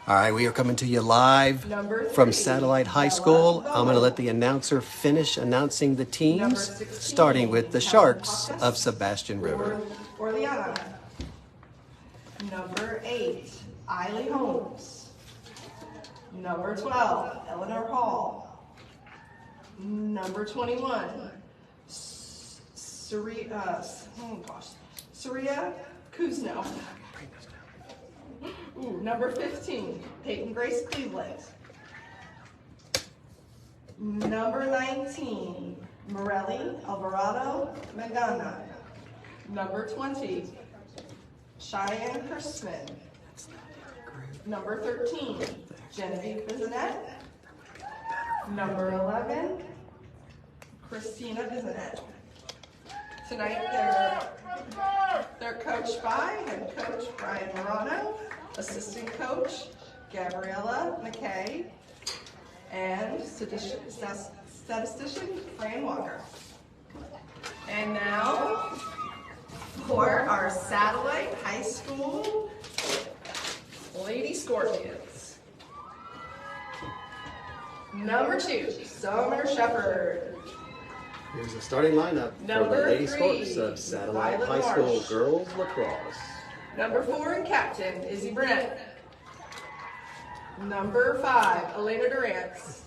All right, we are coming to you live from Satellite High School. I'm going to let the announcer finish announcing the teams, starting with the Sharks of Sebastian River. Orleana. Number 8, Eiley Holmes. Number 12, Eleanor Hall. Number 21, Saria Kuzno. Number 15, Peyton Grace Cleveland. Number 19, Morelli Alvarado Magana. Number 20, Cheyenne Chrisman. Number 13, Genevieve Bizanet. Number 11, Christina Bizanet. Tonight they're coached by head coach Brian Morano, assistant coach Gabriella McKay, and statistician Fran Walker. And now for our Satellite High School Lady Scorpions. Number 2, Summer Shepherd. Here's the starting lineup for the Lady Scorps of Satellite High School Girls Lacrosse. Number 4 and captain, Izzy Burnett. Number 5, Elena Durantz.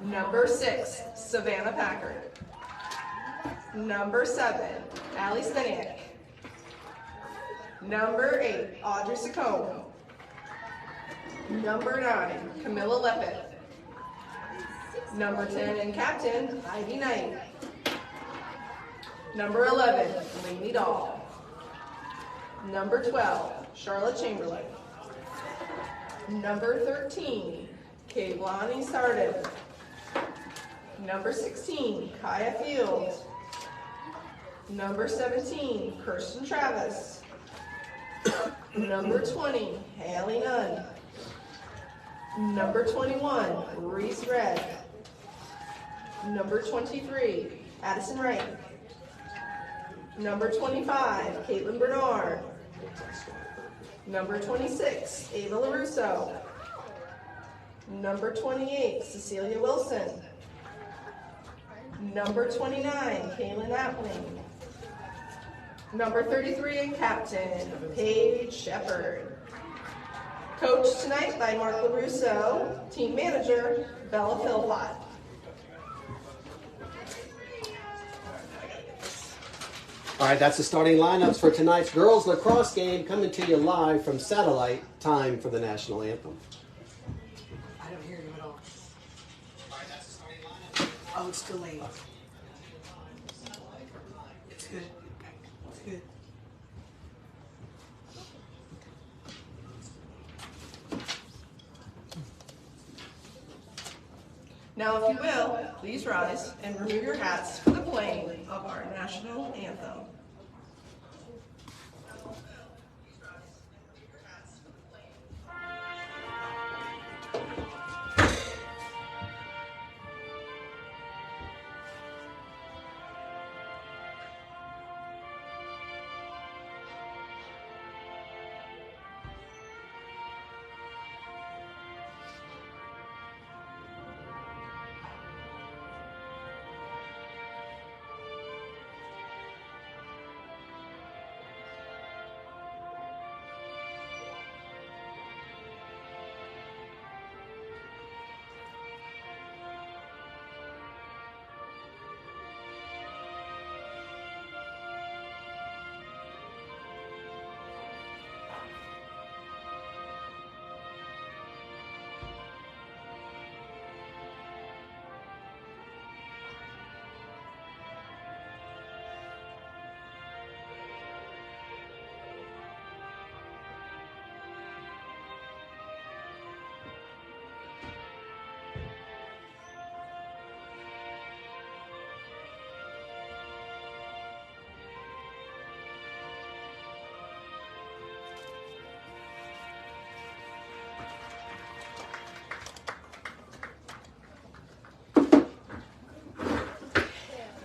Number 6, Savannah Packard. Number 7, Allie Steniak. Number 8, Audrey Saccone. Number 9, Camilla Leppett. Number 10 and captain, Ivy Knight. Number 11, Lainey Dahl. Number 12, Charlotte Chamberlain. Number 13, Kaylani Sardin. Number 16, Kaya Field. Number 17, Kirsten Travis. Number 20, Haley Nunn. Number 21, Reese Red. Number 23, Addison Wright. Number 25, Caitlin Bernard. Number 26, Ava Lorusso. Number 28, Cecilia Wilson. Number 29, Kaylin Appling. Number 33 and captain, Paige Shepard. Coached tonight by Mark LaRusso, team manager, Bella Philpott. All right, that's the starting lineups for tonight's girls lacrosse game, coming to you live from Satellite. Time for the national anthem. I don't hear you at all. Oh, it's delayed. It's good. It's good. Now, if you will, please rise and remove your hats for the playing of our national anthem.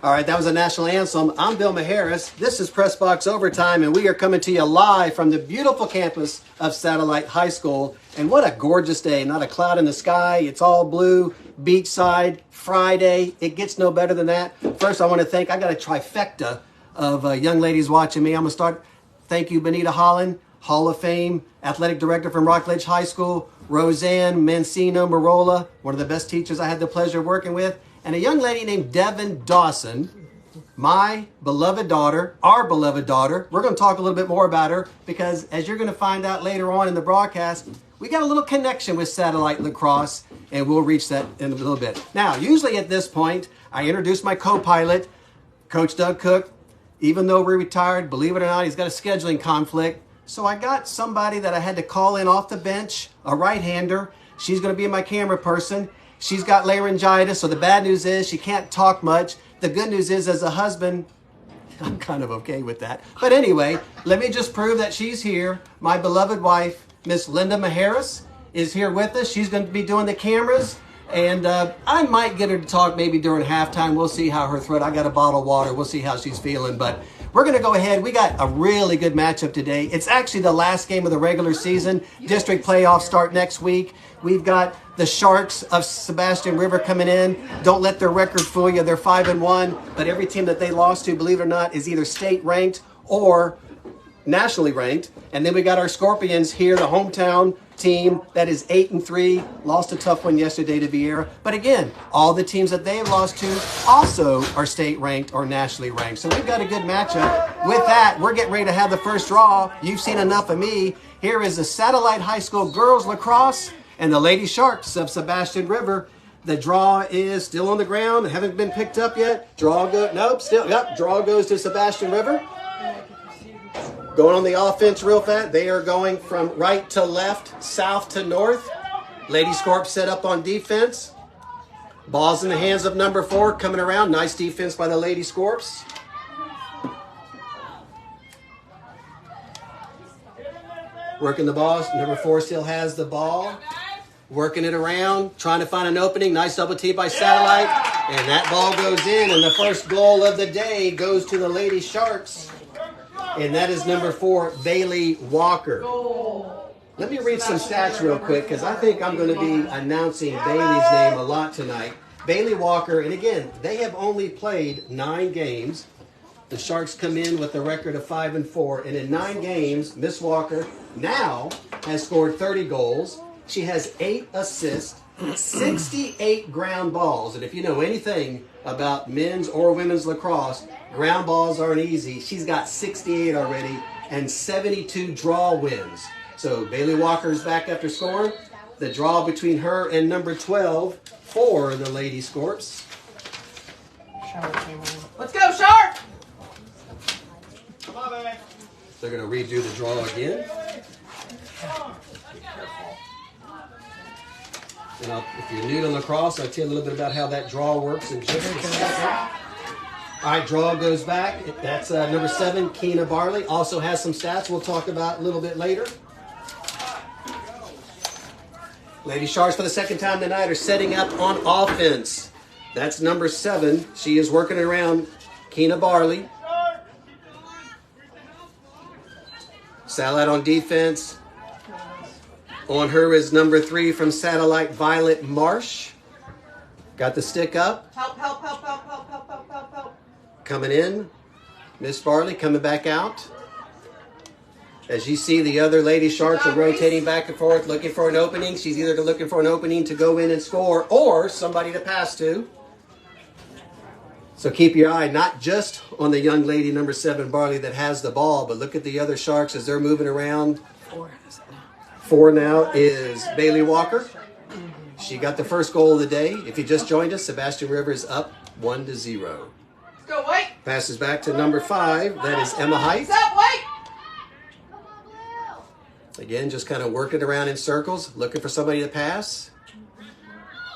All right, that was a national anthem. I'm Bill Maharis. This is Press Box Overtime, and we are coming to you live from the beautiful campus of Satellite High School. And what a gorgeous day. Not a cloud in the sky. It's all blue, beachside, Friday. It gets no better than that. First, I want to thank, I got a trifecta of young ladies watching me. I'm going to start. Thank you, Benita Holland, Hall of Fame, athletic director from Rockledge High School. Roseanne Mancino Marola, one of the best teachers I had the pleasure of working with. And a young lady named Devin Dawson, my beloved daughter, our beloved daughter. We're going to talk a little bit more about her because as you're going to find out later on in the broadcast, we got a little connection with Satellite Lacrosse, and we'll reach that in a little bit. Now, usually at this point, I introduce my co-pilot, Coach Doug Cook. Even though we're retired, believe it or not, he's got a scheduling conflict. So I got somebody that I had to call in off the bench, a right-hander. She's going to be my camera person. She's got laryngitis, so the bad news is she can't talk much. The good news is, as a husband, I'm kind of okay with that. But anyway, let me just prove that she's here. My beloved wife, Miss Linda Maharis, is here with us. She's going to be doing the cameras. And I might get her to talk maybe during halftime. We'll see how her throat. I got a bottle of water. We'll see how she's feeling. But we're going to go ahead. We got a really good matchup today. It's actually the last game of the regular season. District playoffs start next week. We've got the Sharks of Sebastian River coming in. Don't let their record fool you. They're 5-1. But every team that they lost to, believe it or not, is either state ranked or nationally ranked. And then we got our Scorpions here, the hometown team that is 8-3, lost a tough one yesterday to Vieira. But again, all the teams that they've lost to also are state ranked or nationally ranked. So we've got a good matchup. With that, we're getting ready to have the first draw. You've seen enough of me. Here is the Satellite High School girls lacrosse and the Lady Sharks of Sebastian River. The draw is still on the ground. Haven't been picked up yet. Draw goes to Sebastian River. Going on the offense real fast. They are going from right to left, south to north. Lady Scorps set up on defense. Ball's in the hands of number 4 coming around. Nice defense by the Lady Scorps. Working the ball. Number 4 still has the ball. Working it around, trying to find an opening. Nice double T by Satellite. And that ball goes in. And the first goal of the day goes to the Lady Sharks. And that is number 4, Baylee Walker. Let me read some stats real quick because I think I'm going to be announcing Baylee's name a lot tonight. Baylee Walker, and again, they have only played 9 games. The Sharks come in with a record of 5-4. And in 9 games, Miss Walker now has scored 30 goals. She has 8 assists, 68 ground balls. And if you know anything about men's or women's lacrosse, ground balls aren't easy. She's got 68 already and 72 draw wins. So Baylee Walker's back after scoring. The draw between her and number 12 for the Lady Scorps. Let's go, Shark! They're going to redo the draw again. And if you're new to lacrosse, I'll tell you a little bit about how that draw works in just a second. All right, draw goes back. That's number 7, Kenna Barley. Also has some stats we'll talk about a little bit later. Lady Sharks for the second time tonight are setting up on offense. That's number 7. She is working around Kenna Barley. Satellite on defense. On her is number 3 from Satellite, Violet Marsh. Got the stick up. Help, help, help, help, help, help, help, help, help. Coming in. Miss Barley coming back out. As you see, the other Lady Sharks are rotating back and forth, looking for an opening. She's either looking for an opening to go in and score or somebody to pass to. So keep your eye not just on the young lady, number 7, Barley, that has the ball, but look at the other Sharks as they're moving around. 4 now is Baylee Walker. She got the first goal of the day. If you just joined us, Sebastian River is up 1-0. Let's go, White. Passes back to number 5. That is Emma Height. What's up, White? Again, just kind of working around in circles, looking for somebody to pass.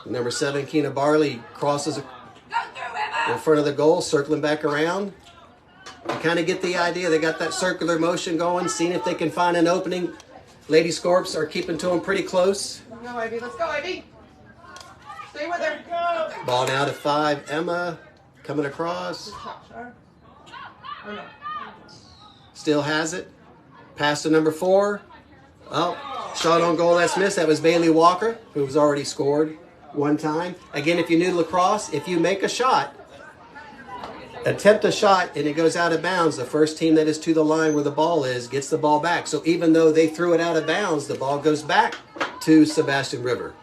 Number 7, Kenna Barley, crosses in front of the goal, circling back around. You kind of get the idea. They got that circular motion going, seeing if they can find an opening. Lady Scorps are keeping to them pretty close. Let's go, Ivy. Let's go, Ivy. Stay with her. Ball now to 5, Emma. Coming across. Or no. Still has it. Pass to number 4. Oh, shot on goal, that's missed. That was Baylee Walker, who's already scored one time. Again, if you're new to lacrosse, if you make a shot, attempt a shot, and it goes out of bounds, the first team that is to the line where the ball is gets the ball back. So even though they threw it out of bounds, the ball goes back to Sebastian River.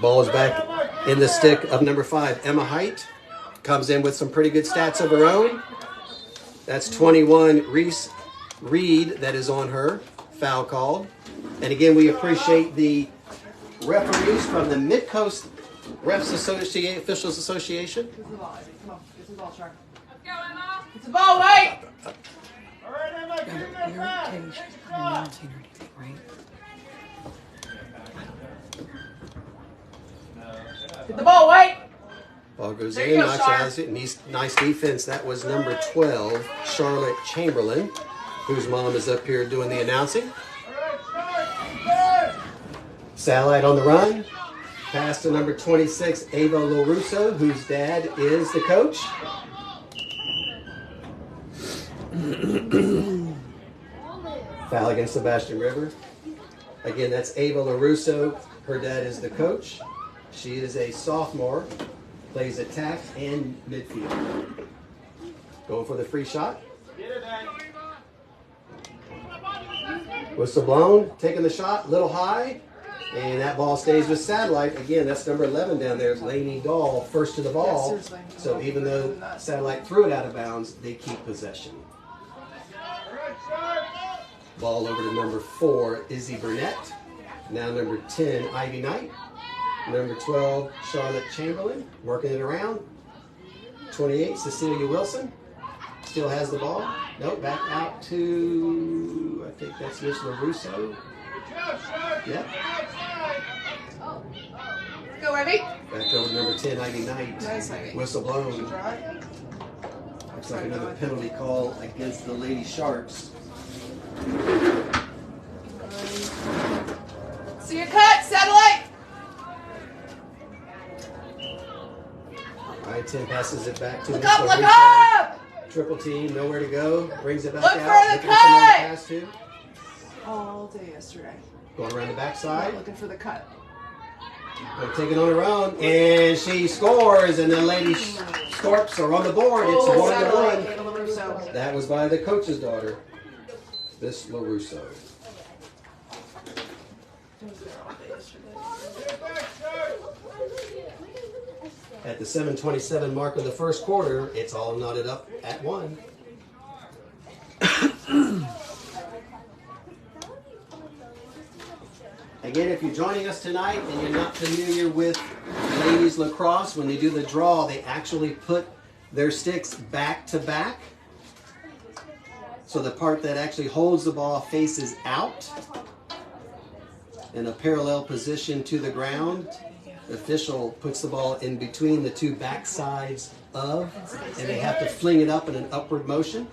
Ball is back in the stick of number 5, Emma Height. Comes in with some pretty good stats of her own. That's 21 Reese Reed that is on her. Foul called. And again, we appreciate the referees from the Mid-Coast Refs Officials Association. Get the ball, Ivy. Come on. Get the ball, Shark. Let's go, Emma. Get the ball, White. All right, Emma. You're okay. She's announcing her anything, right? Get the ball, White. Ball goes There in, you go, knocks Char. out it. Nice defense. That was number 12, Charlotte Chamberlain, whose mom is up here doing the announcing. Satellite on the run. Pass to number 26, Ava Lorusso, whose dad is the coach. Foul against Sebastian River. Again, that's Ava Lorusso. Her dad is the coach. She is a sophomore. Plays attack and midfield. Going for the free shot. Whistle blown. Taking the shot. Little high. And that ball stays with Satellite. Again, that's number 11 down there. Lainey Dahl, first to the ball. So even though Satellite threw it out of bounds, they keep possession. Ball over to number 4, Izzy Burnett. Now number 10, Ivy Knight. Number 12, Charlotte Chamberlain, working it around. 28, Cecilia Wilson. Still has the ball. Nope, back out to, I think that's Miss Lorusso. Yep. Go, Ivy. Back over to number 10, Ivy Knight. Nice, Ivy. Whistle blown. Try. Looks like another penalty call against the Lady Sharks. See you cut, Satellite. All right, 10 passes it back to Look Miss up, look Lorusso. up. Triple team, nowhere to go. Brings it back Look out. for the Looking for someone to cut! pass to. All day yesterday. Going around the backside. Looking for the cut. They're taking on her own, and she scores, and the Lady Scorps are on the board. It's Oh, 1-1. Ava Lorusso. That was by the coach's daughter, Miss Lorusso. At the 7:27 mark of the first quarter, it's all knotted up at 1. Again, if you're joining us tonight and you're not familiar with ladies lacrosse, when they do the draw, they actually put their sticks back to back. So the part that actually holds the ball faces out in a parallel position to the ground. The official puts the ball in between the two back sides of, and they have to fling it up in an upward motion.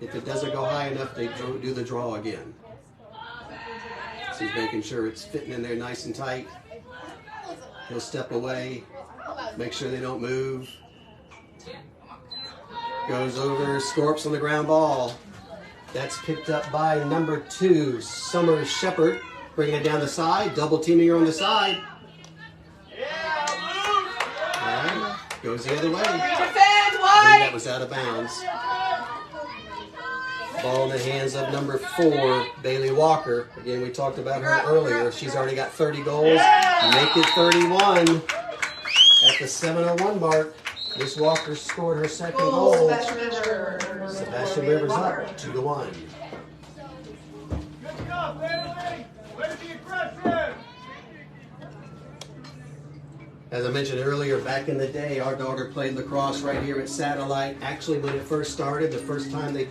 If it doesn't go high enough, they do the draw again. So he's making sure it's fitting in there nice and tight. He'll step away, make sure they don't move. Goes over, Scorps on the ground ball. That's picked up by number 2, Summer Shepard. Bringing it down the side, double teaming her on the side. All right, goes the other way. Defend, I think that White. was out of bounds. Ball in the hands of number 4, Baylee Walker. Again, we talked about her earlier. She's already got 30 goals. Make it 31. At the 7:01 mark, Miss Walker scored her second goal. Sebastian River. Sebastian River's up 2-1. Good job, Barley. Way to be aggressive. As I mentioned earlier, back in the day, our daughter played lacrosse right here at Satellite. Actually, when it first started, the first time the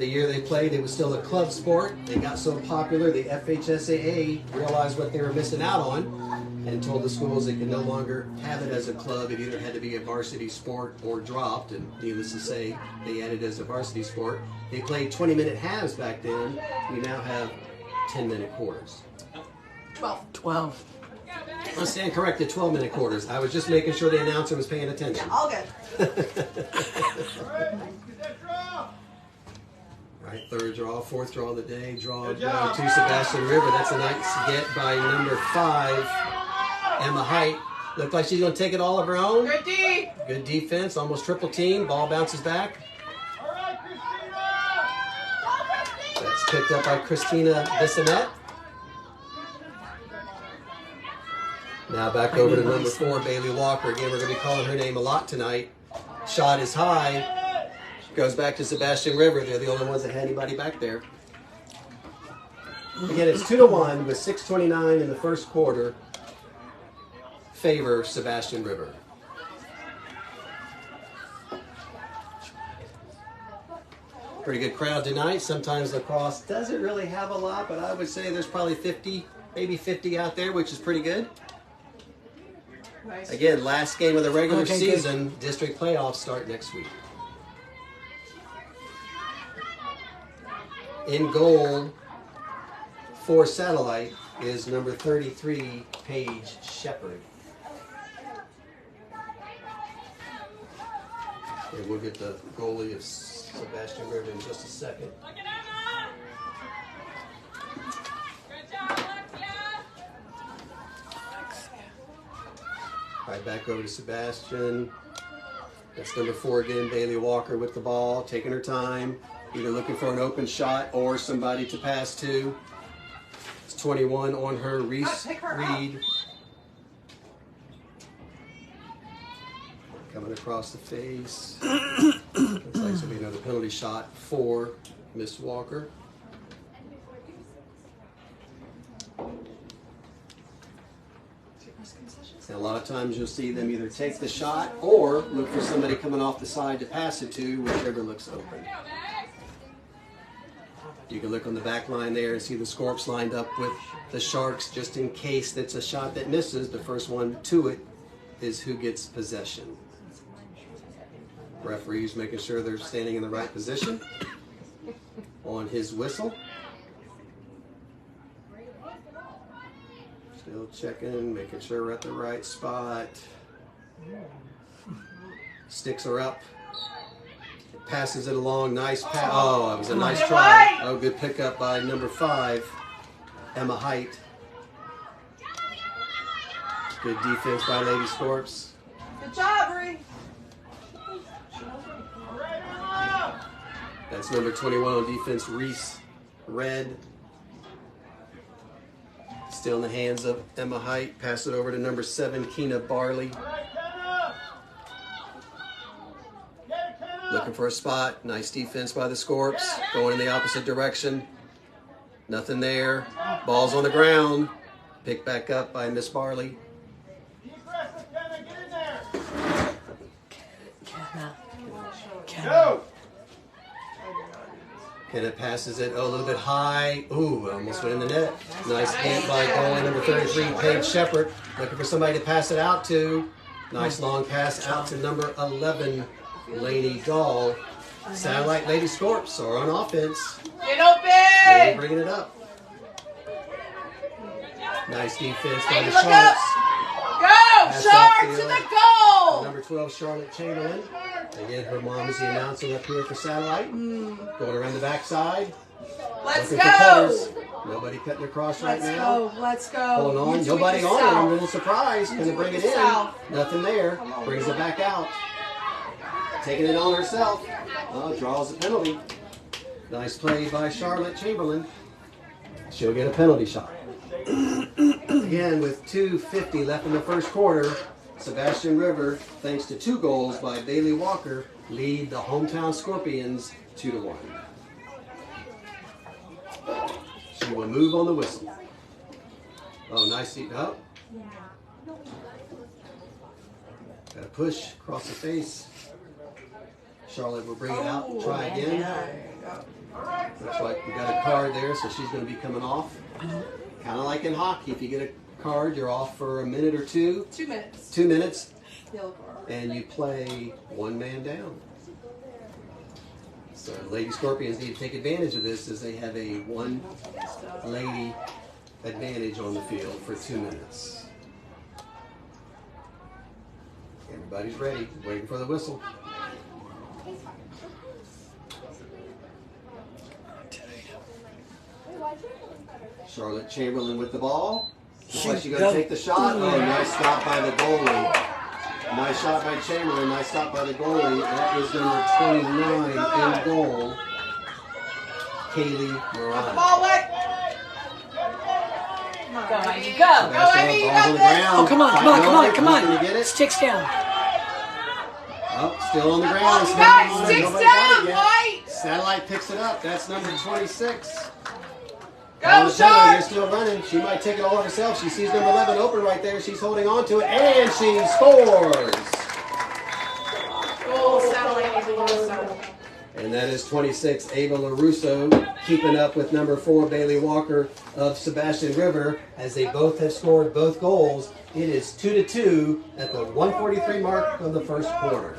year they played, it was still a club sport. They got so popular, the FHSAA realized what they were missing out on and told the schools they could no longer have it as a club. It either had to be a varsity sport or dropped, and needless to say, they added it as a varsity sport. They played 20-minute halves back then. We now have 10-minute quarters. 12. 12. I stand corrected, 12-minute quarters. I was just making sure the announcer was paying attention. All good. All right, get that draw. All right, third draw, fourth draw of the day. Draw Good down job. to Sebastian River. That's a nice get by number 5, Emma Height. Looked like she's going to take it all of her own. Good D. Good defense, almost triple team. Ball bounces back. All right, Christina. That's picked up by Christina Bissonette. Now back over to number 4, Baylee Walker. Again, we're going to be calling her name a lot tonight. Shot is high. Goes back to Sebastian River. They're the only ones that had anybody back there. Again, it's 2-1 with 6:29 in the first quarter. Favor Sebastian River. Pretty good crowd tonight. Sometimes lacrosse doesn't really have a lot, but I would say there's probably 50, maybe 50 out there, which is pretty good. Nice. Again, last game of the regular Okay, season. District playoffs start next week. In goal for Satellite is number 33, Paige Shepard. And we'll get the goalie of Sebastian River in just a second. Right back over to Sebastian. That's number 4 again, Baylee Walker with the ball, taking her time, either looking for an open shot or somebody to pass to. It's 21 on her, Reese Pick her Reed. Coming across the face. Looks like it's going to be another penalty shot for Miss Walker. And a lot of times you'll see them either take the shot or look for somebody coming off the side to pass it to, whichever looks open. You can look on the back line there and see the Scorps lined up with the Sharks just in case that's a shot that misses. The first one to it is who gets possession. Referee's making sure they're standing in the right position on his whistle. Still checking, making sure we're at the right spot. Sticks are up. Passes it along, nice pass. Oh, it was a nice try. Oh, good pickup by number 5, Emma Height. Good defense by Lady Scorps. Good job, Bree. All right, Emma. That's number 21 on defense, Reese Red. Still in the hands of Emma Height. Pass it over to number 7, Kenna Barley. All right, Kenna. Get it, Kenna. Looking for a spot. Nice defense by the Scorps. Going in the opposite direction. Nothing there. Ball's on the ground. Picked back up by Miss Barley. Be aggressive, Kenna. Get in there. Kenna. Go. Kenna passes it a little bit high. Ooh, almost went in the net. Nice hit by goalie number 33, Paige Shepard. Looking for somebody to pass it out to. Nice long pass out to number 11, Lainey Dahl. Satellite Lady Scorps are on offense. Get They're open. bringing it up. Nice defense by Hey, the look up. Sharks. Go, Pass Sharks to upfield. the goal. Number 12, Charlotte Chamberlain. Again, her mom is the announcer up here for Satellite. Going around the backside. Let's Looking for go. cutters. Nobody cutting across right Let's now. go. Let's go. Holding on. You Nobody tweak on it. I'm a yourself. little surprised. Going to bring it in. yourself. Nothing there. on, Brings it back out. Taking it on herself. Oh, draws a penalty. Nice play by Charlotte Chamberlain. She'll get a penalty shot. Again, with 2:50 left in the first quarter, Sebastian River, thanks to 2 goals by Baylee Walker, lead the hometown Scorpions 2-1. She will move on the whistle. Oh, nice seat up. Got a push across the face. Charlotte will bring it out. Try again. Looks like we got a card there, so she's going to be coming off. Kind of like in hockey. If you get a card, you're off for a minute or two. 2 minutes. 2 minutes, Yellow card. and you play 1 man down. So the Lady Scorpions need to take advantage of this as they have a 1 lady advantage on the field for 2 minutes. Everybody's ready, waiting for the whistle. Charlotte Chamberlain with the ball. Looks like she's going to take the shot. Oh, nice stop by the goalie. Nice shot by Chamberlain. Nice stop by the goalie. That is number 29 in goal. Kaylee Moran. Ball wet. Go, Ivy, go. Go, Ivy, you got this. Oh, come on, come on, come on, come on. Sticks down. Oh, still on the ground. You guys, sticks Nobody got down, it yet. White. Satellite picks it up. That's number 26. Go, They're Shark. still running. She might take it all herself. She sees number 11 open right there. She's holding on to it, and she scores. Goal, Satellite, Ava Lorusso. And that is 26, Ava Lorusso, keeping up with number 4, Baylee Walker of Sebastian River, as they both have scored both goals. It is 2-2 at the 1:43 mark of the first quarter.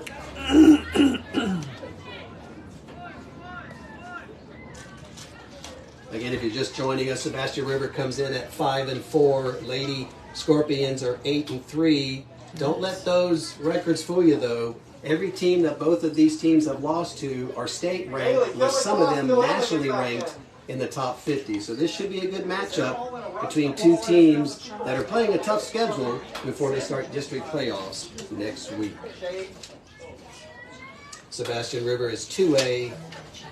Again, if you're just joining us, Sebastian River comes in at 5-4. Lady Scorpions are 8-3. Don't let those records fool you, though. Every team that both of these teams have lost to are state ranked, with some of them nationally ranked in the top 50. So this should be a good matchup between two teams that are playing a tough schedule before they start district playoffs next week. Sebastian River is 2A,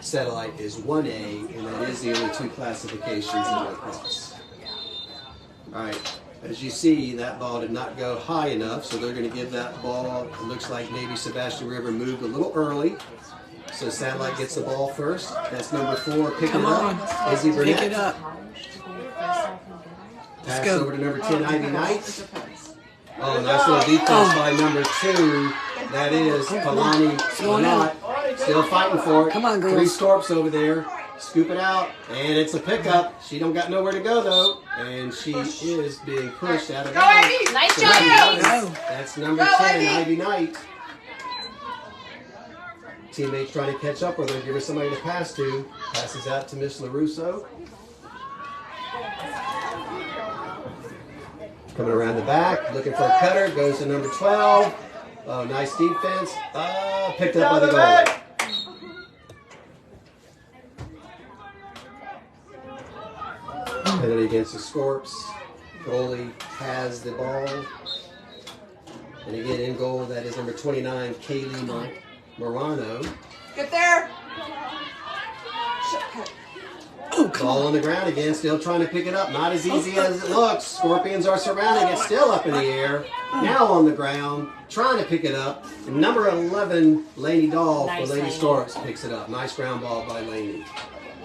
Satellite is 1A, and that is the only two classifications in lacrosse. All right. As you see, that ball did not go high enough, so they're going to give that ball. It looks like maybe Sebastian River moved a little early. So Satellite gets the ball first. That's number 4, picking it up. Izzy Burnett. Pick it up. Pass over to number 10, Ivy Knight. Oh, nice little defense by number 2. That is Kalani Lanot. Still fighting for it. Come on, girls. 3 Scorps over there. Scoop it out, and it's a pickup. She don't got nowhere to go, though, and she is being pushed out of Go, bounds. Ivy. Nice So job. that's number Go, 10, Ivy. Ivy Knight. Teammates trying to catch up with her, give her somebody to pass to. Passes out to Miss Lorusso. Coming around the back, looking for a cutter, goes to number 12. Oh, nice defense. Picked up by the goalie. Penalty against the Scorps. Goalie has the ball. And again, in goal, that is number 29, Kaylee Morano. Get there. Ball on the ground again, still trying to pick it up. Not as easy as it looks. Scorpions are surrounding it, still up in the air. Now on the ground, trying to pick it up. And number 11, Laney Dahl Nice, for Lady Laney. Scorps picks it up. Nice ground ball by Laney.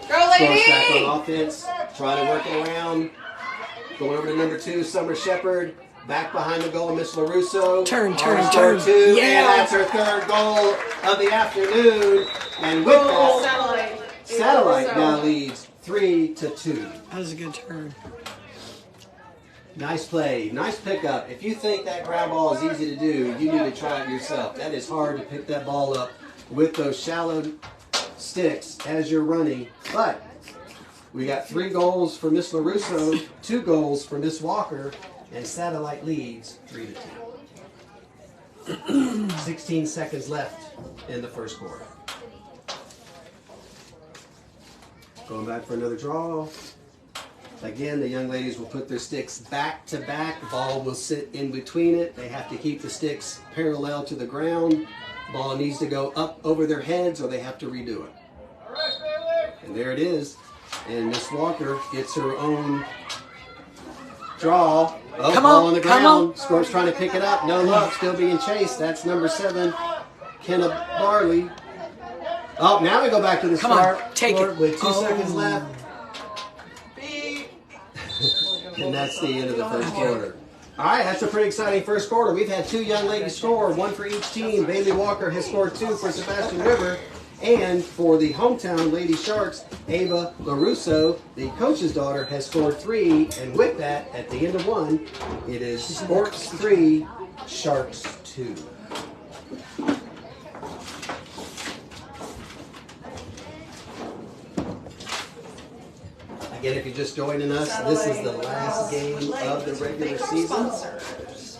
Go, Scorps back lady. on offense, trying to work it around. Going over to number 2, Summer Shepherd. Back behind the goal, Miss Lorusso. Turn. 2, Yeah. and that's her 3rd goal of the afternoon. And with Goal, that, Satellite. Satellite Ava now Lorusso. leads 3-2. That was a good turn. Nice play, nice pickup. If you think that ground ball is easy to do, you need to try it yourself. That is hard to pick that ball up with those shallow sticks as you're running. But we got 3 goals for Miss Lorusso, 2 goals for Miss Walker, and Satellite leads 3-2. 16 seconds left in the first quarter. Going back for another draw. Again, the young ladies will put their sticks back to back. The ball will sit in between it. They have to keep the sticks parallel to the ground. Ball needs to go up over their heads or they have to redo it. And there it is. And Miss Walker gets her own draw. Oh, Come ball on, on the come ground. on. Scorps trying to pick it up. No luck. Still being chased. That's number 7, Kenna Barley. Oh, now we go back to the Come on, start. take it. With 2 seconds Oh. left. And that's the end of the first quarter. All right, that's a pretty exciting first quarter. We've had 2 young ladies score, 1 for each team. Baylee Walker has scored 2 for Sebastian River. And for the hometown Lady Sharks, Ava Lorusso, the coach's daughter, has scored 3. And with that, at the end of 1, it is Scorps 3, Sharks 2. Again, if you're just joining us, this is the last game of the regular season. Sponsors.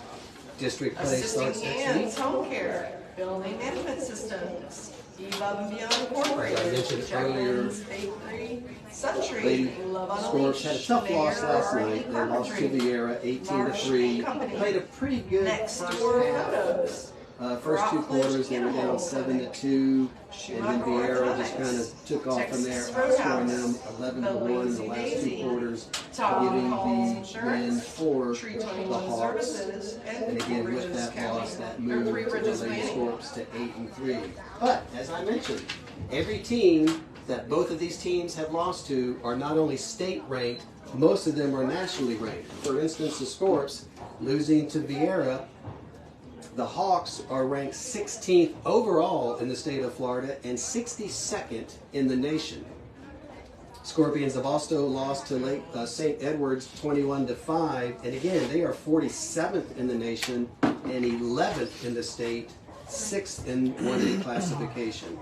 District play starts Assisting next Hands week. Home Care, Building Management Systems, Above and Beyond As I Incorporated, mentioned earlier, Jefferson's Bakery, Suntree, Lady Love on a Scorps Leash, had a tough loss Mayor last R.E. night. They lost to Carpentry, Vieira 18-3. Company, Played a pretty good Next first Door half. Photos, First two quarters, they were down 7-2, and then Vieira just kind of took off from there, outscoring them 11-1 in the last two quarters, giving the win for the Hawks. And again, with that loss, that moved the Lady Scorps to 8-3. But as I mentioned, every team that both of these teams have lost to are not only state ranked, most of them are nationally ranked. For instance, the Scorps losing to Vieira. The Hawks are ranked 16th overall in the state of Florida and 62nd in the nation. Scorpions have also lost to St. Edwards 21-5, and again, they are 47th in the nation and 11th in the state, 6th in 1A classification.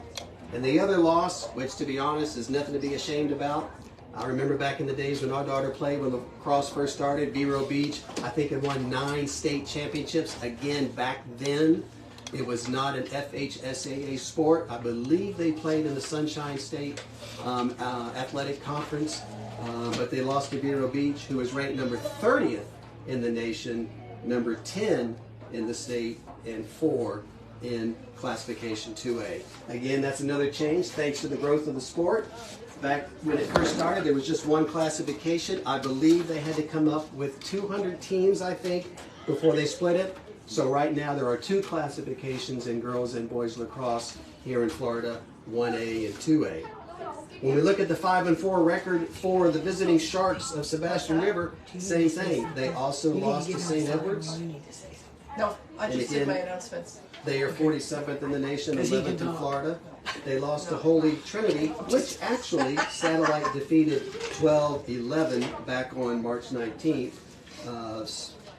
And the other loss, which to be honest is nothing to be ashamed about, I remember back in the days when our daughter played, when lacrosse first started, Vero Beach, I think it won 9 state championships. Again, back then, it was not an FHSAA sport. I believe they played in the Sunshine State Athletic Conference, but they lost to Vero Beach, who was ranked number 30th in the nation, number 10 in the state, and 4 in classification 2A. Again, that's another change thanks to the growth of the sport. Back when it first started, there was just one classification. I believe they had to come up with 200 teams, I think, before they split it. So right now there are 2 classifications in girls and boys lacrosse here in Florida, 1A and 2A. When we look at the 5-4 record for the visiting Sharks of Sebastian River, same thing. They also lost to St. Edwards. No, I And just did again, my announcements. They are 47th in the nation, 11th in Florida. They lost to Holy Trinity, which actually Satellite defeated 12-11 back on March 19th.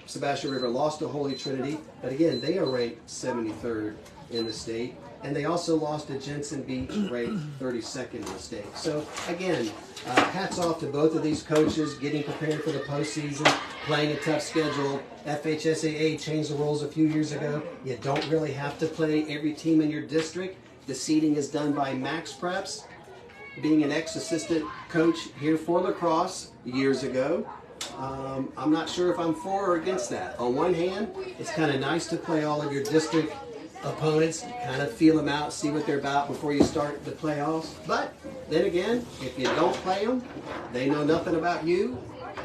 Sebastian River lost to Holy Trinity, but again, they are ranked 73rd in the state. And they also lost to Jensen Beach, ranked 32nd in the state. So again, hats off to both of these coaches getting prepared for the postseason, playing a tough schedule. FHSAA changed the rules a few years ago. You don't really have to play every team in your district. The seeding is done by max preps. Being an ex-assistant coach here for lacrosse years ago, I'm not sure if I'm for or against that. On one hand, it's kind of nice to play all of your district opponents, kind of feel them out, see what they're about before you start the playoffs. But then again, if you don't play them, they know nothing about you,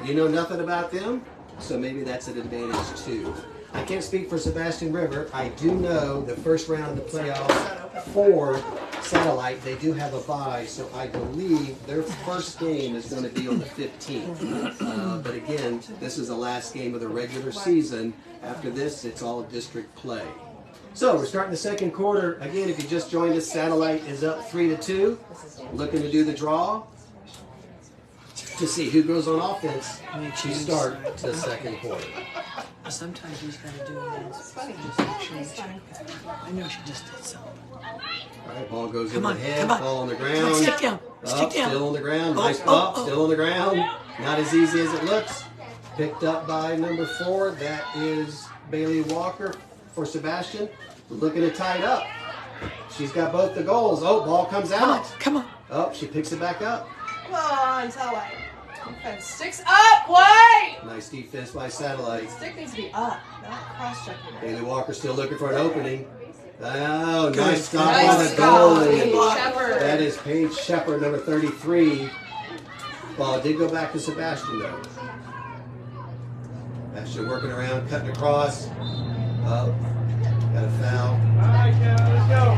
you know nothing about them, so maybe that's an advantage too. I can't speak for Sebastian River. I do know the first round of the playoffs for Satellite, they do have a bye, so I believe their first game is going to be on the 15th. But again, this is the last game of the regular season. After this, it's all district play. So we're starting the second quarter. Again, if you just joined us, Satellite is up 3-2. Looking to do the draw to see who goes on offense to start the second quarter. Sometimes you just gotta do it. It's funny. I know she just did something. All right, ball goes Come on, overhead, come on. ball on the Come on, ground. stick down. Stick down. Still on the ground. Nice oh, pop, still on the ground. Not as easy as it looks. Picked up by number 4. That is Baylee Walker for Sebastian. Looking to tie it up. She's got both the goals. Oh, ball comes out. Come on. Oh, she picks it back up. Come on, Satellite. Defense sticks up, play! Nice defense by Satellite. Stick needs to be up, not cross-checking. Baylee Walker still looking for an opening. Oh, Good. nice stop Nice on the stop, goalie. Paige Shepard. That is Paige Shepard, number 33. Ball did go back to Sebastian, though. Sebastian working around, cutting across. Oh, got a foul. All right, Kenna, let's go.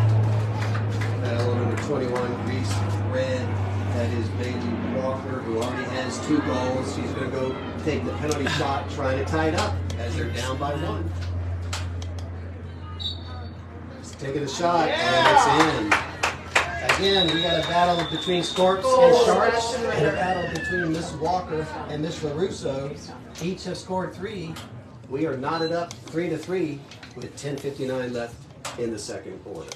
Foul on number 21, Reese Red. That is Baylee Walker, who already has 2 goals. She's going to go take the penalty shot, trying to tie it up as they're down by 1. Just taking a shot, and it's in. Again, we got a battle between Scorps and Sharks, and a battle between Miss Walker and Miss Lorusso. Each have scored 3. We are knotted up 3-3 with 10:59 left in the second quarter.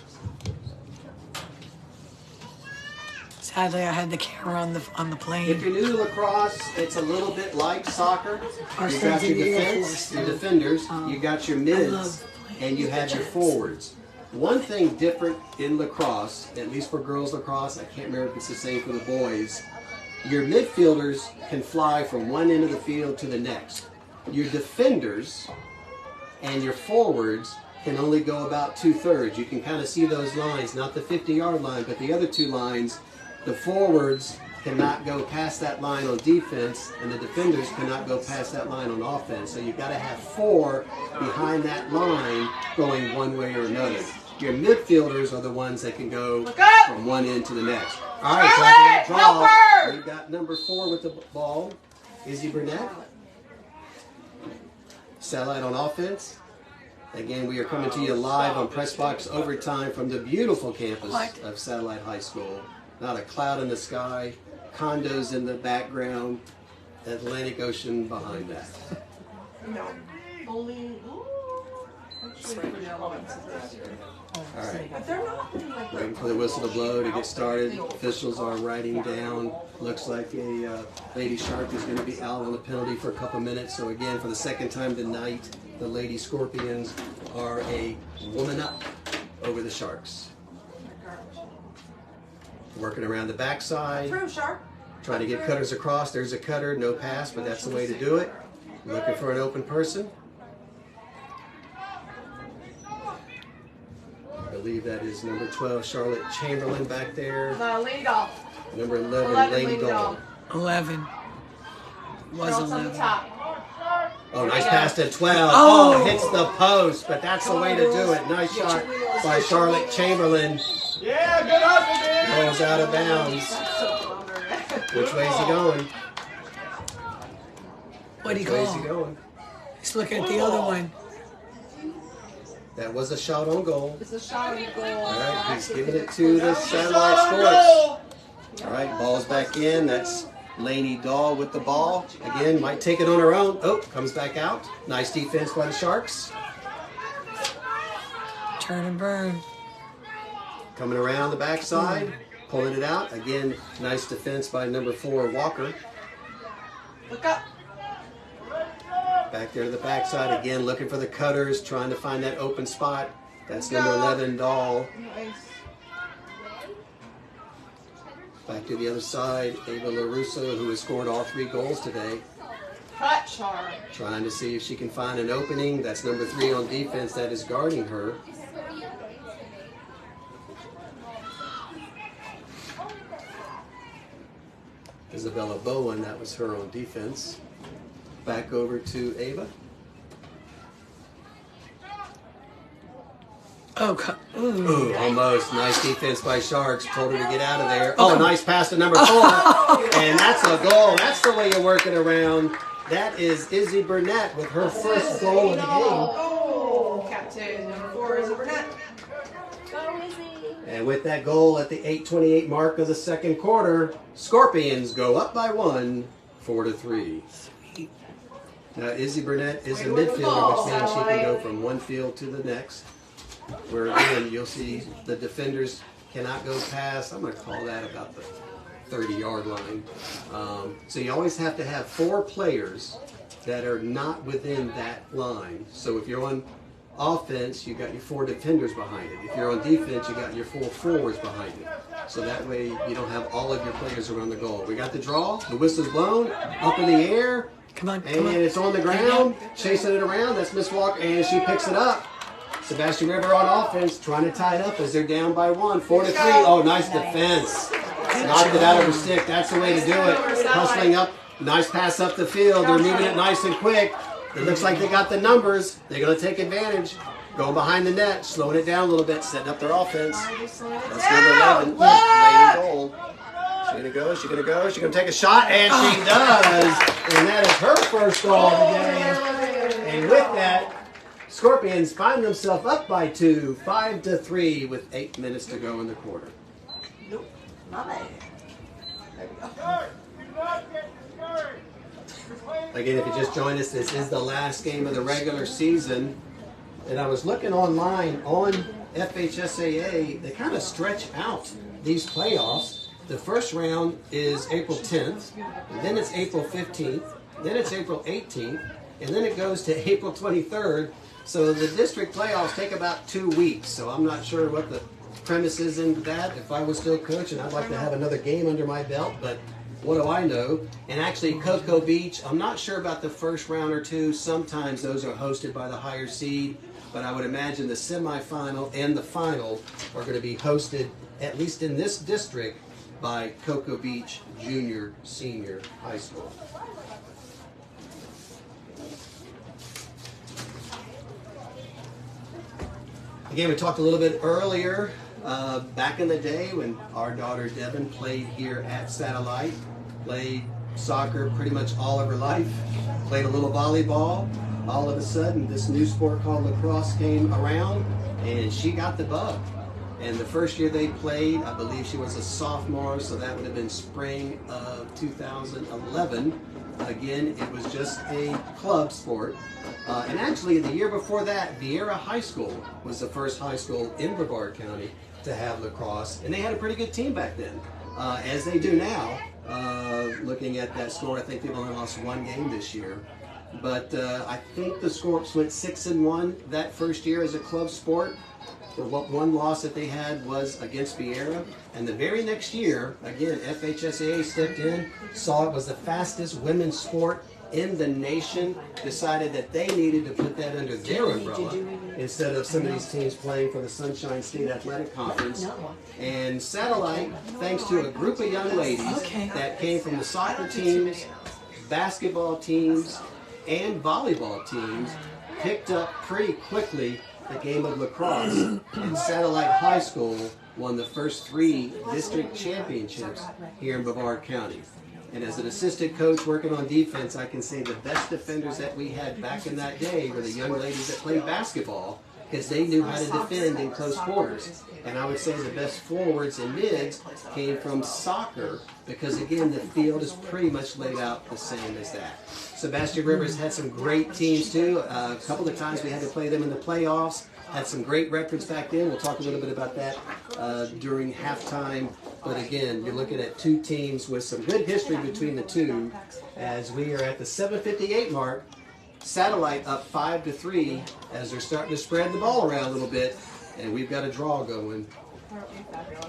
Sadly, I had the camera on the plane. If you're new to lacrosse, it's a little bit like soccer. You got your defense, your defenders, you got your mids, and you have your forwards. One thing different in lacrosse, at least for girls lacrosse, I can't remember if it's the same for the boys, your midfielders can fly from one end of the field to the next. Your defenders and your forwards can only go about 2/3. You can kind of see those lines, not the 50-yard line, but the other two lines. The forwards cannot go past that line on defense, and the defenders cannot go past that line on offense. So you've got to have 4 behind that line going one way or another. Your midfielders are the ones that can go from one end to the next. All right, so after that draw, we've got number 4 with the ball, Izzy Burnett. Satellite on offense. Again, we are coming to you live on Press Box Overtime from the beautiful campus of Satellite High School. Not a cloud in the sky, condos in the background, Atlantic Ocean behind that. No. Only. All right. But they're not like Waiting for the whistle to blow to get started. Officials are writing down. Looks like a Lady Shark is going to be out on the penalty for a couple minutes. So again, for the second time tonight, the Lady Scorpions are a woman up over the Sharks. Working around the backside. True, Shark. Trying to get cutters across. There's a cutter, no pass, but that's the way to do it. Looking for an open person. I believe that is number 12, Charlotte Chamberlain back there. Lady Doll. Number 11, Lady Doll. 11. Was Girls on the 11. top. Oh, nice pass to 12. Oh, hits the post, but that's the way to do it. Nice shot by Charlotte Chamberlain. Yeah, good hustle, Goes out of bounds. Which way is he going? What'd he Which way is he call? going? He's looking at the other one. That was a shot on goal. It's a shot on goal. All right, he's giving it to the Satellite Scorps. All right, ball's back in. That's Lainey Dahl with the ball. Again, might take it on her own. Oh, comes back out. Nice defense by the Sharks. Turn and burn. Coming around the backside, pulling it out. Again, nice defense by number 4, Walker. Look up. Back there to the backside again, looking for the cutters, trying to find that open spot. That's number 11, Dahl. Nice. Back to the other side, Ava Lorusso, who has scored all 3 goals today. Cut, Shark. Trying to see if she can find an opening. That's number 3 on defense that is guarding her. Isabella Bowen, that was her on defense. Back over to Ava. Oh, Ooh, almost. Nice defense by Sharks. Told her to get out of there. Oh, nice pass to number 4. And that's a goal. That's the way you work it around. That is Izzy Burnett with her first goal of the game. Oh, captain number 4 is Burnett. Go, Izzy. And with that goal at the 8:28 mark of the second quarter, Scorpions go up by 1, 4-3. Now, Izzy Burnett is a midfielder, which means she can go from one field to the next. Where, again, you'll see the defenders cannot go past, I'm going to call that about the 30-yard line. So you always have to have 4 players that are not within that line. So if you're on offense, you got your 4 defenders behind it. If you're on defense, you got your 4 forwards behind it. So that way you don't have all of your players around the goal. We got the draw, the whistle's blown, up in the air, come on, and it's on the ground, chasing it around. That's Miss Walker, and she picks it up. Sebastian River on offense, trying to tie it up as they're down by 1, 4-3. Oh, nice defense. Knocked it out of her stick. That's the way to do it. Hustling up, nice pass up the field. They're moving it nice and quick. It looks like they got the numbers. They're going to take advantage. Going behind the net, slowing it down a little bit, setting up their offense. That's number 11, Lady Gold. She's going to go, she's going to go, she's going to take a shot, and she does. And that is her first goal of the game. And with that, Scorpions find themselves up by 2, 5-3, with 8 minutes to go in the quarter. Nope, not bad. There we go. Start. Do not get discouraged. Again, if you just joined us, this is the last game of the regular season. And I was looking online on FHSAA, they kind of stretch out these playoffs The first round is April 10th, and then it's April 15th, then it's April 18th, and then it goes to April 23rd. So the district playoffs take about 2 weeks. So I'm not sure what the premise is in that. If I was still coaching, I'd like to have another game under my belt, but what do I know? And actually, Cocoa Beach, I'm not sure about the first round or two. Sometimes those are hosted by the higher seed, but I would imagine the semifinal and the final are going to be hosted, at least in this district, by Cocoa Beach Junior Senior High School. Again, we talked a little bit earlier, back in the day when our daughter Devin played here at Satellite, played soccer pretty much all of her life, played a little volleyball. All of a sudden, this new sport called lacrosse came around, and she got the bug. And the first year they played, I believe she was a sophomore, so that would have been spring of 2011. Again, it was just a club sport. And actually, the year before that, Vieira High School was the first high school in Brevard County to have lacrosse. And they had a pretty good team back then, as they do now. Looking at that score, I think they've only lost 1 game this year. But I think the Scorps went 6-1 that first year as a club sport. The one loss that they had was against Vieira. And the very next year, again, FHSAA stepped in, saw it was the fastest women's sport in the nation, decided that they needed to put that under their umbrella instead of some of these teams playing for the Sunshine State Athletic Conference. And Satellite, thanks to a group of young ladies that came from the soccer teams, basketball teams, and volleyball teams, picked up pretty quickly the game of lacrosse, and Satellite High School won the first 3 district championships here in Brevard County. And as an assistant coach working on defense, I can say the best defenders that we had back in that day were the young ladies that played basketball, because they knew how to defend in close quarters. And I would say the best forwards and mids came from soccer, because again, the field is pretty much laid out the same as that. Sebastian Rivers had some great teams too. A couple of times we had to play them in the playoffs. Had some great records back then. We'll talk a little bit about that during halftime. But again, you're looking at 2 teams with some good history between the two. As we are at the 7:58 mark, Satellite up 5-3 as they're starting to spread the ball around a little bit. And we've got a draw going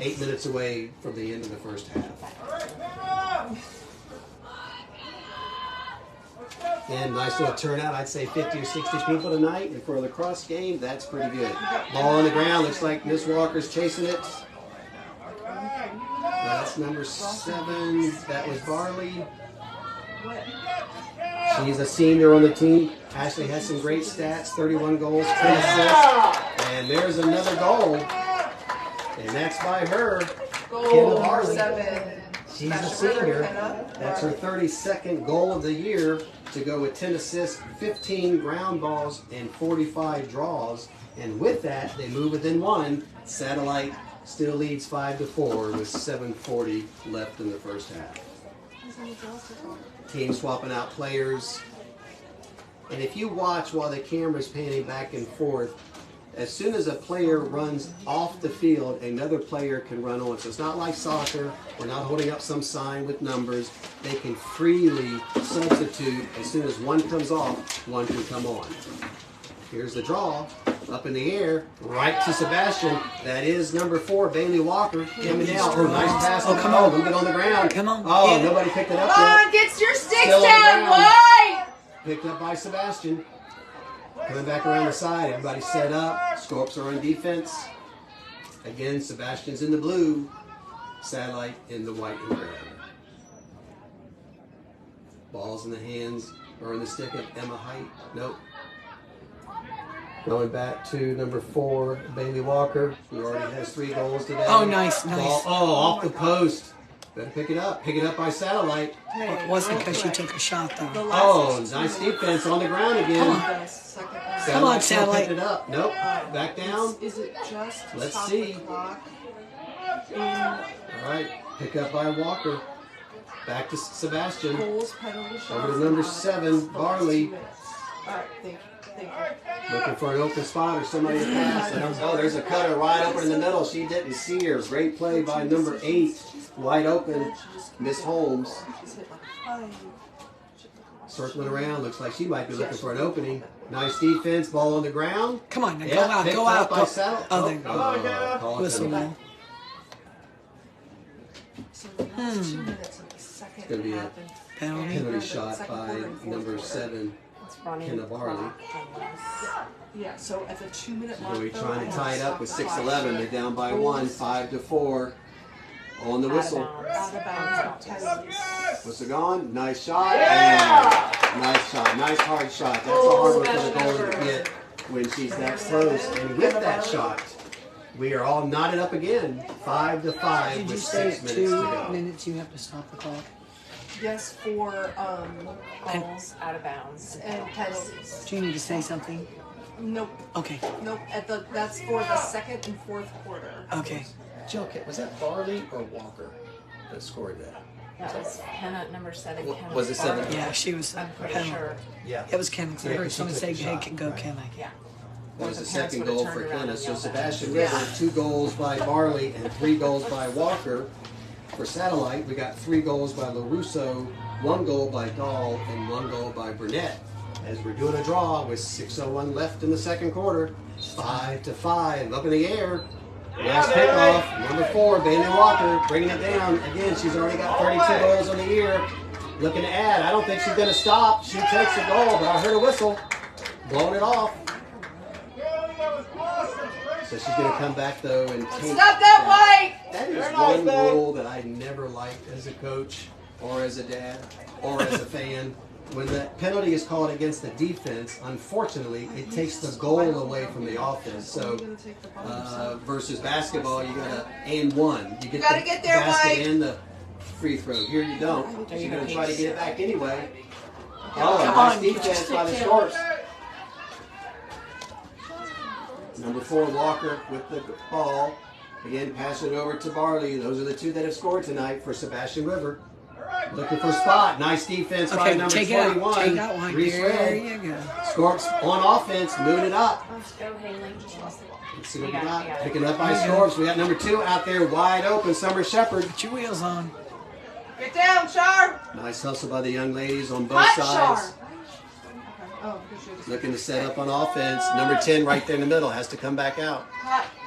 8 minutes away from the end of the first half. And nice little turnout. I'd say 50 or 60 people tonight. And for a lacrosse game, that's pretty good. Ball on the ground. Looks like Miss Walker's chasing it. That's number 7. That was Barley. She's a senior on the team. Ashley has some great stats. 31 goals, 10 assists. And there's another goal. And that's by her. Kenna Barley. 7. She's a senior. That's her 32nd goal of the year to go with 10 assists, 15 ground balls, and 45 draws. And with that, they move within 1. Satellite still leads 5-4 with 7:40 left in the first half. Team swapping out players. And if you watch while the camera's panning back and forth, as soon as a player runs off the field, another player can run on. So it's not like soccer. We're not holding up some sign with numbers. They can freely substitute. As soon as one comes off, one can come on. Here's the draw. Up in the air, right to Sebastian. That is number 4, Baylee Walker. Coming down. Oh, nice pass. Oh, come on. Move it on the ground. Come on. Oh, nobody picked it up Come yet. on, get your sticks Still on the down, ground. boy! Picked up by Sebastian. Coming back around the side. Everybody set up. Scorps are on defense. Again, Sebastian's in the blue. Satellite in the white and red. Ball's in the hands or in the stick of Emma Height. Nope. Going back to number 4, Baylee Walker, who already has 3 goals today. Oh, nice, nice. Ball, off the post. Better pick it up. Pick it up by Satellite. It wasn't because she took a shot, though. Oh, nice defense on the ground again. Come on, Satellite. Picked it up. Nope. Back down. Is it just Let's stop see. the clock? All right. Pick up by Walker. Back to Sebastian. Goals, penalty shots, Over to number 7, Barley. All right, thank you. Looking for an open spot or somebody to pass. Oh, there's a cutter wide open in the middle. She didn't see her. Great play by number 8. Wide open, Miss Holmes. Circling around, looks like she might be looking for an opening. Nice defense, ball on the ground. Come on, now, Yeah, picked go up out. by Go. Sal. Oh, there you go. Call it Whistle penalty. now. It's going to be a penalty shot by number 7, Kenna Barley. Yeah, so at the 2-minute mark. Bowie trying to tie it up with 6:11. They're down by 1, 5-4. On the whistle. Out of bounds. Whistle gone. Nice shot. And nice shot. Nice hard shot. That's a hard one for the goalie to get when she's that close. And with that shot, we are all knotted up again. 5-5 Did you with say 6 at minutes to 2 go. minutes you have to stop the clock? Yes, for Balls out of bounds. and penalties. Do you need to say something? Nope, Okay. nope. That's for the 2nd and 4th quarter. Okay. Joe, was that Barley or Walker that scored that? That was Kenna, number 7. Kenna Was it 7? Yeah, she was. I'm pretty Kenna. sure. Yeah. It was Kenna. I Yeah, heard she someone took say, the "Hey, shot. go Right. Kenna." Yeah. That was the The parents second would've goal turned for around Kenna. and So yelled Sebastian at River, 2 goals by Barley and 3 goals by Walker. For Satellite, we got 3 goals by Lorusso, 1 goal by Dahl, and 1 goal by Burnett. As we're doing a draw with 6:01 left in the second quarter, 5-5, up in the air. Last pickoff, number 4, Baylee Walker, bringing it down. Again, she's already got 32 goals on the year. Looking to add. I don't think she's going to stop. She takes the goal, but I heard a whistle. Blowing it off. So she's going to come back, though, and take Stop that white! That is Very nice, one babe. rule that I never liked as a coach or as a dad or as a fan. When the penalty is called against the defense, unfortunately, it takes the goal away from the offense. So versus basketball, you got to and one. You Gotta get there, basket Mike. and the free throw. Here you don't. You're going to try to get it back anyway. Oh, Come nice on, defense by the Scorps. Number 4, Walker with the ball. Again, pass it over to Barley. Those are the 2 that have scored tonight for Sebastian River. Looking for spot. Nice defense by Okay, number take it 21. out. Take out one. Reese There Red. you go. Scorps on offense, moving it up. Let's go, Haley. Just lost the ball. Let's see what we We got got. it. Picking up by Scorps. We got number 2 out there wide open, Summer Shepherd. Put your wheels on. Get down, Char! Nice hustle by the young ladies on both Hot sides. Char! Oh, because you're just Looking to set up on offense. Number 10 right there in the middle has to come back out.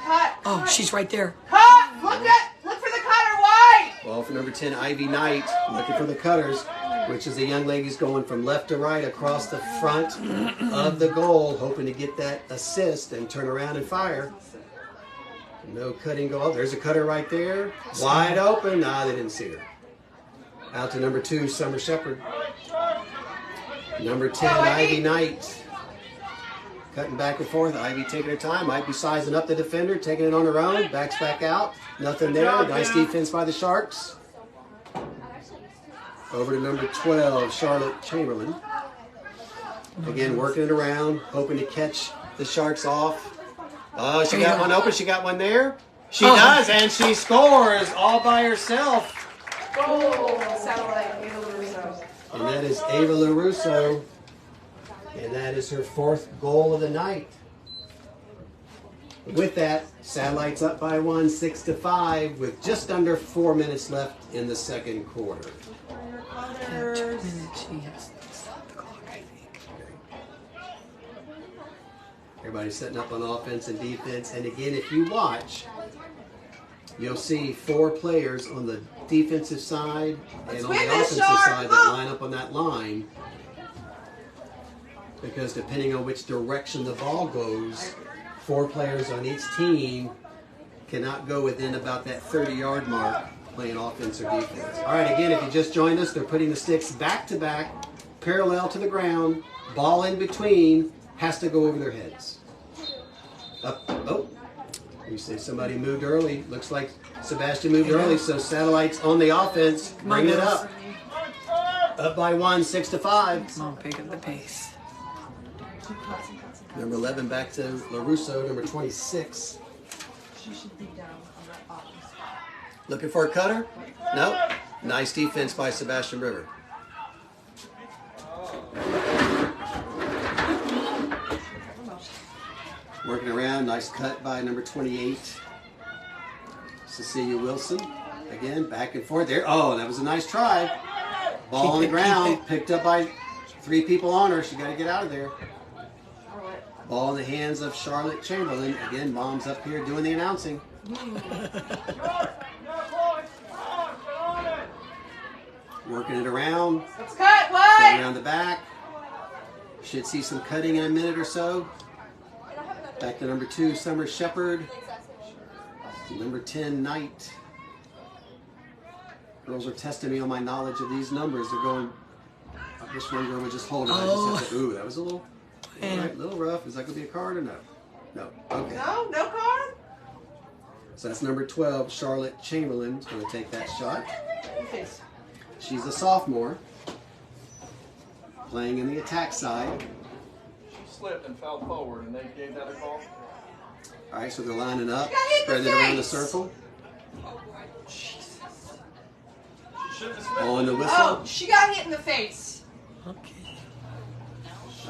cut. Oh, she's right there. Cut! Look for the cutter, white! Well, for number 10, Ivy Knight, looking for the cutters, which is the young ladies going from left to right across the front of the goal, hoping to get that assist and turn around and fire. No cutting goal. Oh, there's a cutter right there. Wide open. Nah, they didn't see her. Out to number 2, Summer Shepherd. Number 10, Ivy Knight. Cutting back and forth. Ivy taking her time. Might be sizing up the defender, taking it on her own. Backs back out. Nothing there. Nice defense by the Sharks. Over to number 12, Charlotte Chamberlain. Again, working it around, hoping to catch the Sharks off. Oh, she got one open. She got one there. She does, and she scores all by herself. Satellite, Ava Lorusso. And that is Ava Lorusso. And that is her 4th goal of the night. With that, Satellite's up by 1, 6-5, with just under 4 minutes left in the second quarter. In 2 minutes, she has to stop the clock, I think. Everybody's setting up on offense and defense. And again, if you watch, you'll see 4 players on the defensive side and on the win this, offensive Shark! side that line up on that line. Because depending on which direction the ball goes, 4 players on each team cannot go within about that 30-yard mark playing offense or defense. All right, again, if you just joined us, they're putting the sticks back to back, parallel to the ground, ball in between, has to go over their heads. Up, oh, you say somebody moved early. Looks like Sebastian moved early, so Satellite's on the offense, bringing it up. Up by 1, 6-5. Come on, pick up the pace. Number 11 back to LaRusso, number 26. She should be down on that bottom spot. Looking for a cutter? Nope. Nice defense by Sebastian River. Working around, nice cut by number 28, Cecilia Wilson. Again, back and forth there. Oh, that was a nice try. Ball on the ground, picked up by 3 people on her. She got to get out of there. Ball in the hands of Charlotte Chamberlain. Again, mom's up here doing the announcing. Working it around. Let's cut, Going what? around the back. Should see some cutting in a minute or so. Back to number 2, Summer Shepherd. Number 10, Knight. Girls are testing me on my knowledge of these numbers. They're going, this one girl would just hold it. I just have to, ooh, that was a little, all right, little rough. Is that going to be a card or no? No. Okay. No card? So that's number 12, Charlotte Chamberlain is going to take that shot. She's a sophomore, playing in the attack side. She slipped and fell forward, and they gave that a call. All right, so they're lining up, got hit in the spread it around the face. circle. She shouldn't have slipped. On the whistle. Oh, she got hit in the face. Okay.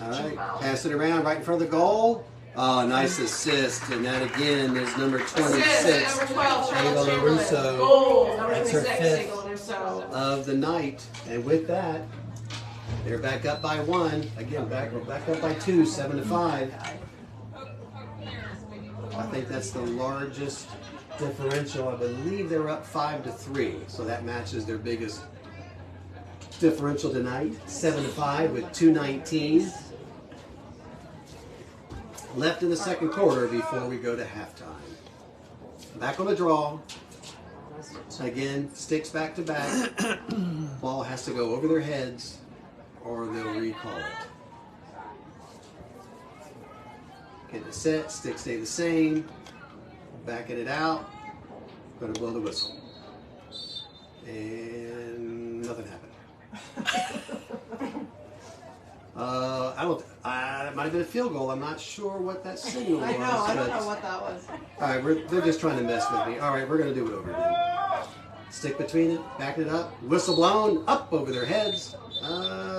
All right, pass it around right in front of the goal. Oh, nice assist. And that again is number 26, Assist, number 12, Ava Charlotte Chamberlain. Lorusso. Goal, number That's her 26, fifth. Ava Lorusso. Of the night. And with that, they're back up by 1. Again, we're back up by 2, 7-5. I think that's the largest differential. I believe they're up 5-3. So that matches their biggest differential tonight. 7-5 with 2:19 left in the second quarter before we go to halftime. Back on the draw. Again, sticks back to back. Ball has to go over their heads or they'll recall it. Get the set, sticks stay the same. Backing it out. Going to blow the whistle. And nothing happened. It might have been a field goal. I'm not sure what that signal was. I know, I don't but- know what that was. All right, they're just trying to mess with me. All right, we're going to do it over again. Stick between it, back it up, whistle blown, up over their heads.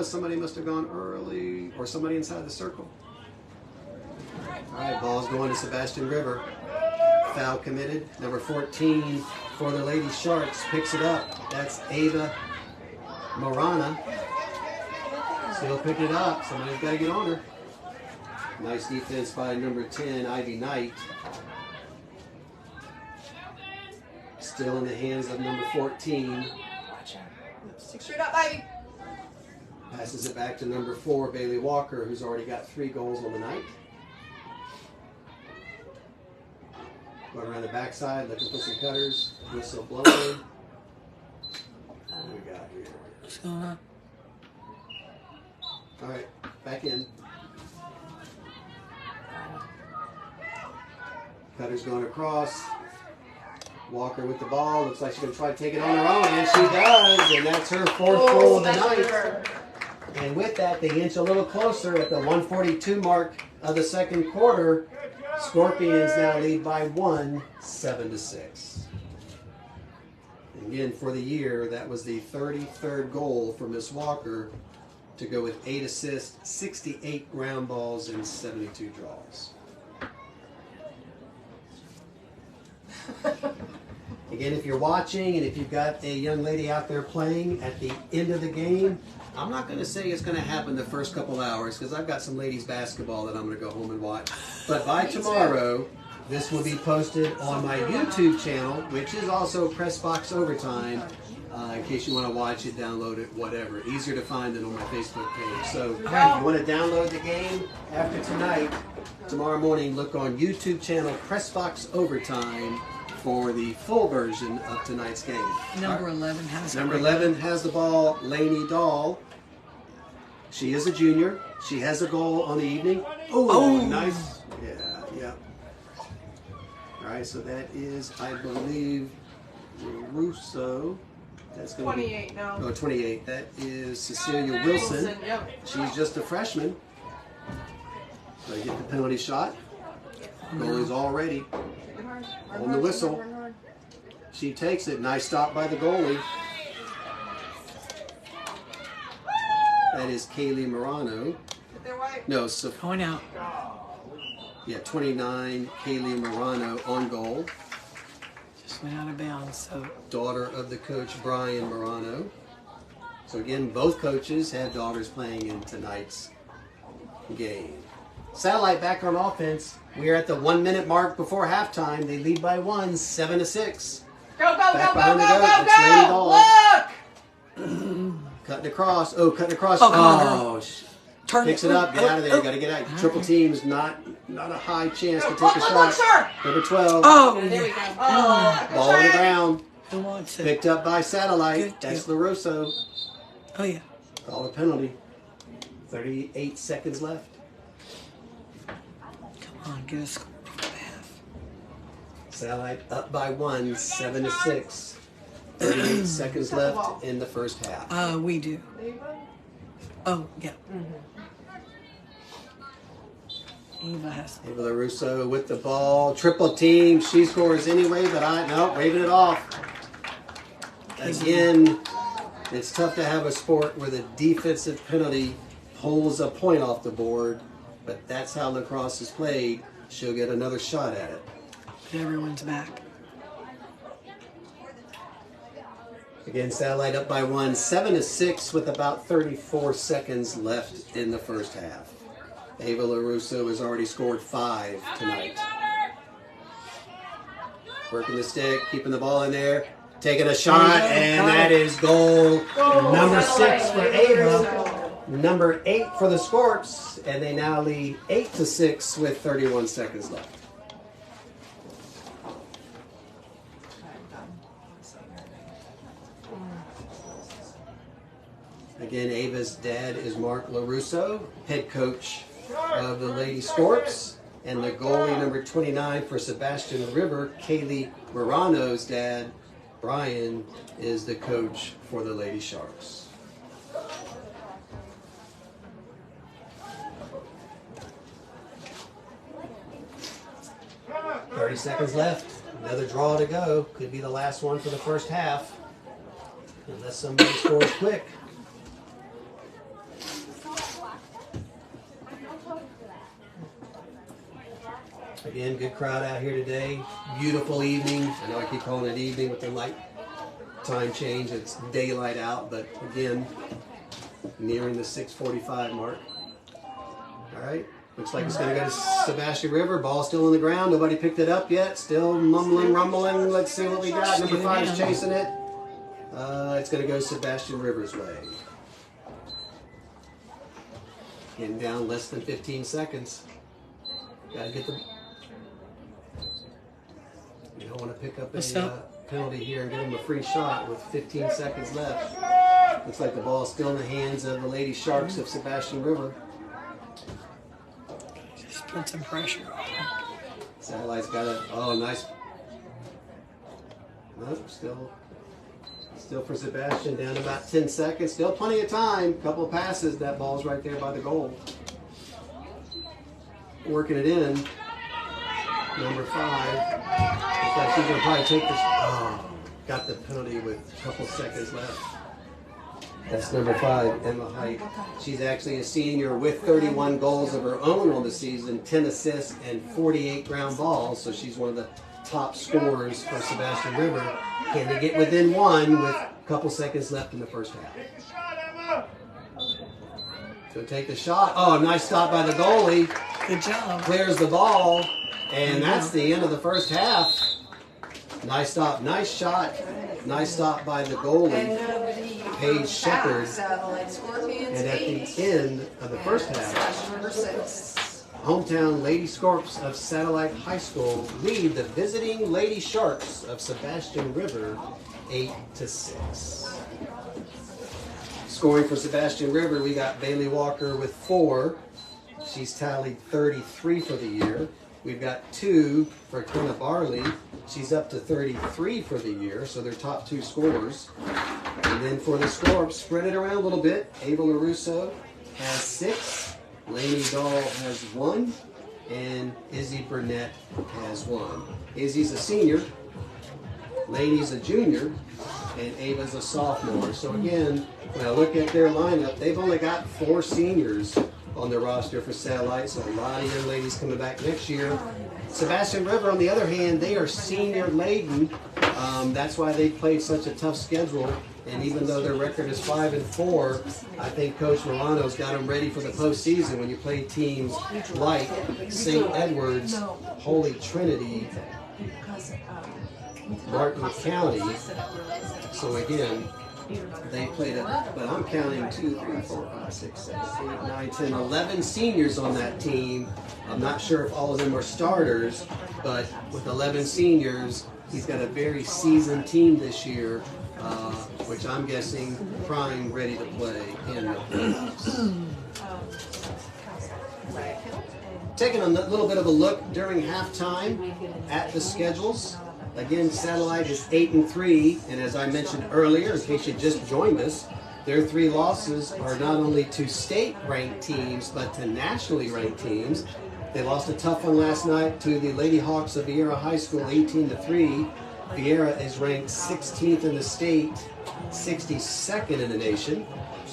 Somebody must have gone early, or somebody inside the circle. All right, ball's going to Sebastian River. Foul committed. Number 14 for the Lady Sharks picks it up. That's Ava Morana. Still picking it up. Somebody's got to get on her. Nice defense by number 10, Ivy Knight. Still in the hands of number 14. Stick straight up, baby. Passes it back to number 4, Baylee Walker, who's already got 3 goals on the night. Going around the backside, looking for some cutters. Whistle blowing. What do we got here? What's going on? All right, back in. Cutter's going across. Walker with the ball. Looks like she's going to try to take it on her own, and she does. And that's her 4th goal of the night. And with that, they inch a little closer at the 1:42 mark of the second quarter. Scorpions now lead by 1, 7-6. Again, for the year, that was the 33rd goal for Miss Walker to go with 8 assists, 68 ground balls, and 72 draws. Again, if you're watching and if you've got a young lady out there playing at the end of the game, I'm not going to say it's going to happen the first couple hours because I've got some ladies basketball that I'm going to go home and watch. But by tomorrow, this will be posted on my YouTube channel, which is also Pressbox Overtime, in case you want to watch it, download it, whatever. Easier to find than on my Facebook page. So if you want to download the game after tonight, tomorrow morning, look on YouTube channel Pressbox Overtime for the full version of tonight's game. Number 11 has Number 11 has the ball, Lainey Dahl. She is a junior. She has a goal on the evening. Oh, nice. Yeah. All right, so that is, I believe, Russo. That's going to be 28 now. Oh, 28. That is Cecilia Wilson. Yep. She's just a freshman. So they get the penalty shot. Goalie's all ready. On the whistle. She takes it. Nice stop by the goalie. That is Kaylee Morano. Get there, White. No, so going out. Yeah, 29, Kaylee Morano on goal. Just went out of bounds, so. Daughter of the coach, Brian Morano. So again, both coaches had daughters playing in tonight's game. Satellite back on offense. We are at the 1 minute mark before halftime. They lead by 1, 7-6. Go, go, Back go, behind go, the go, goat. go, It's Lady go! Ball. Look! Cutting across. Oh, cutting across. Oh, come Oh, on. Turn picks it up. Get out of there. You got to get out. Triple teams, not a high chance to take a Look, shot. sir! Number 12. Oh, There we go. Oh, good Ball on the try. ground. who wants it? Picked up by Satellite. Good That's deal. Lorusso. Oh, yeah. Call a penalty. 38 seconds left. Come on, get a score before the half. Satellite up by 1, 7-6. 38 seconds left in the first half. We do. Oh, yeah. Ava has. Ava Lorusso with the ball. Triple team. She scores anyway, but waving it off. Again, it's tough to have a sport where the defensive penalty pulls a point off the board, but that's how lacrosse is played. She'll get another shot at it. Everyone's back. Again, Satellite up by 1, 7-6 with about 34 seconds left in the first half. Ava Lorusso has already scored 5 tonight. Working the stick, keeping the ball in there, taking a shot, and that is goal number 6 for Ava. Number 8 for the Scorps, and they now lead 8-6 with 31 seconds left. Again, Ava's dad is Mark Lorusso, head coach of the Lady Scorps, and the goalie number 29 for Sebastian River, Kaylee Morano's dad, Brian, is the coach for the Lady Sharks. Come on. 30 seconds left. Another draw to go. Could be the last one for the first half. Unless somebody scores quick. Again, good crowd out here today. Beautiful evening. I know I keep calling it evening with the light time change. It's daylight out, but again, nearing the 6:45 mark. All right. Looks like it's going to go to Sebastian River. Ball still on the ground. Nobody picked it up yet. Still mumbling, rumbling. Let's see what we got. Number 5 is chasing it. It's going to go Sebastian River's way. Getting down less than 15 seconds. Got to get the... You don't want to pick up a penalty here and give them a free shot with 15 seconds left. Looks like the ball is still in the hands of the Lady Sharks of Sebastian River. Just put some pressure on. Satellite's got it. Oh, nice. Nope, still for Sebastian. Down to about 10 seconds. Still plenty of time. Couple of passes. That ball's right there by the goal. Working it in. Number 5. Looks like she's going to probably take this. Oh, got the penalty with a couple seconds left. That's number 5, Emma Height. She's actually a senior with 31 goals of her own on the season, 10 assists and 48 ground balls. So she's one of the top scorers for Sebastian River. Can they get within 1 with a couple seconds left in the first half? Take the shot, Emma. So take the shot. Oh, nice stop by the goalie. Good job. Clears the ball. And that's the end of the first half. Nice stop. Nice shot. Nice stop by the goalie. And nobody Paige Shepherd. Satellite Scorpions And at 8. the end of the first half, Sebastian River 6. hometown Lady Scorps of Satellite High School lead the visiting Lady Sharks of Sebastian River 8-6. Scoring for Sebastian River, we got Baylee Walker with 4. She's tallied 33 for the year. We've got 2 for Kenna Barley. She's up to 33 for the year, so they're top 2 scorers. And then for the Scorps, spread it around a little bit. Ava Lorusso has 6. Lainey Dahl has 1. And Izzy Burnett has 1. Izzy's a senior. Lainey's a junior. And Ava's a sophomore. So again, when I look at their lineup, they've only got 4 seniors on the roster for Satellite, so a lot of young ladies coming back next year. Sebastian River, on the other hand, they are senior laden. That's why they played such a tough schedule. And even though their record is 5-4, I think Coach Morano's got them ready for the postseason when you play teams like St. Edwards, Holy Trinity, Martin County. So again, they played it, but I'm counting 2, 3, 4, 5, 6, 7, 8, 9, 10, 11 seniors on that team. I'm not sure if all of them are starters, but with 11 seniors, he's got a very seasoned team this year, which I'm guessing prime ready to play in the playoffs. Taking a little bit of a look during halftime at the schedules. Again, Satellite is 8-3, and as I mentioned earlier, in case you just joined us, their 3 losses are not only to state-ranked teams, but to nationally ranked teams. They lost a tough one last night to the Lady Hawks of Vieira High School, 18-3. Vieira is ranked 16th in the state, 62nd in the nation.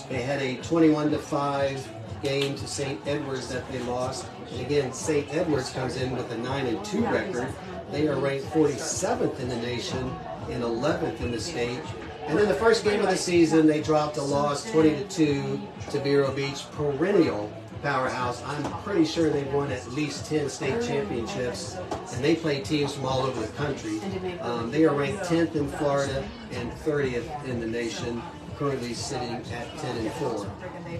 They had a 21-5 game to St. Edwards that they lost. And again, St. Edwards comes in with a 9-2 record. They are ranked 47th in the nation and 11th in the state. And then the first game of the season, they dropped a loss 20-2 to Vero Beach, perennial powerhouse. I'm pretty sure they've won at least 10 state championships, and they play teams from all over the country. They are ranked 10th in Florida and 30th in the nation, currently sitting at 10-4.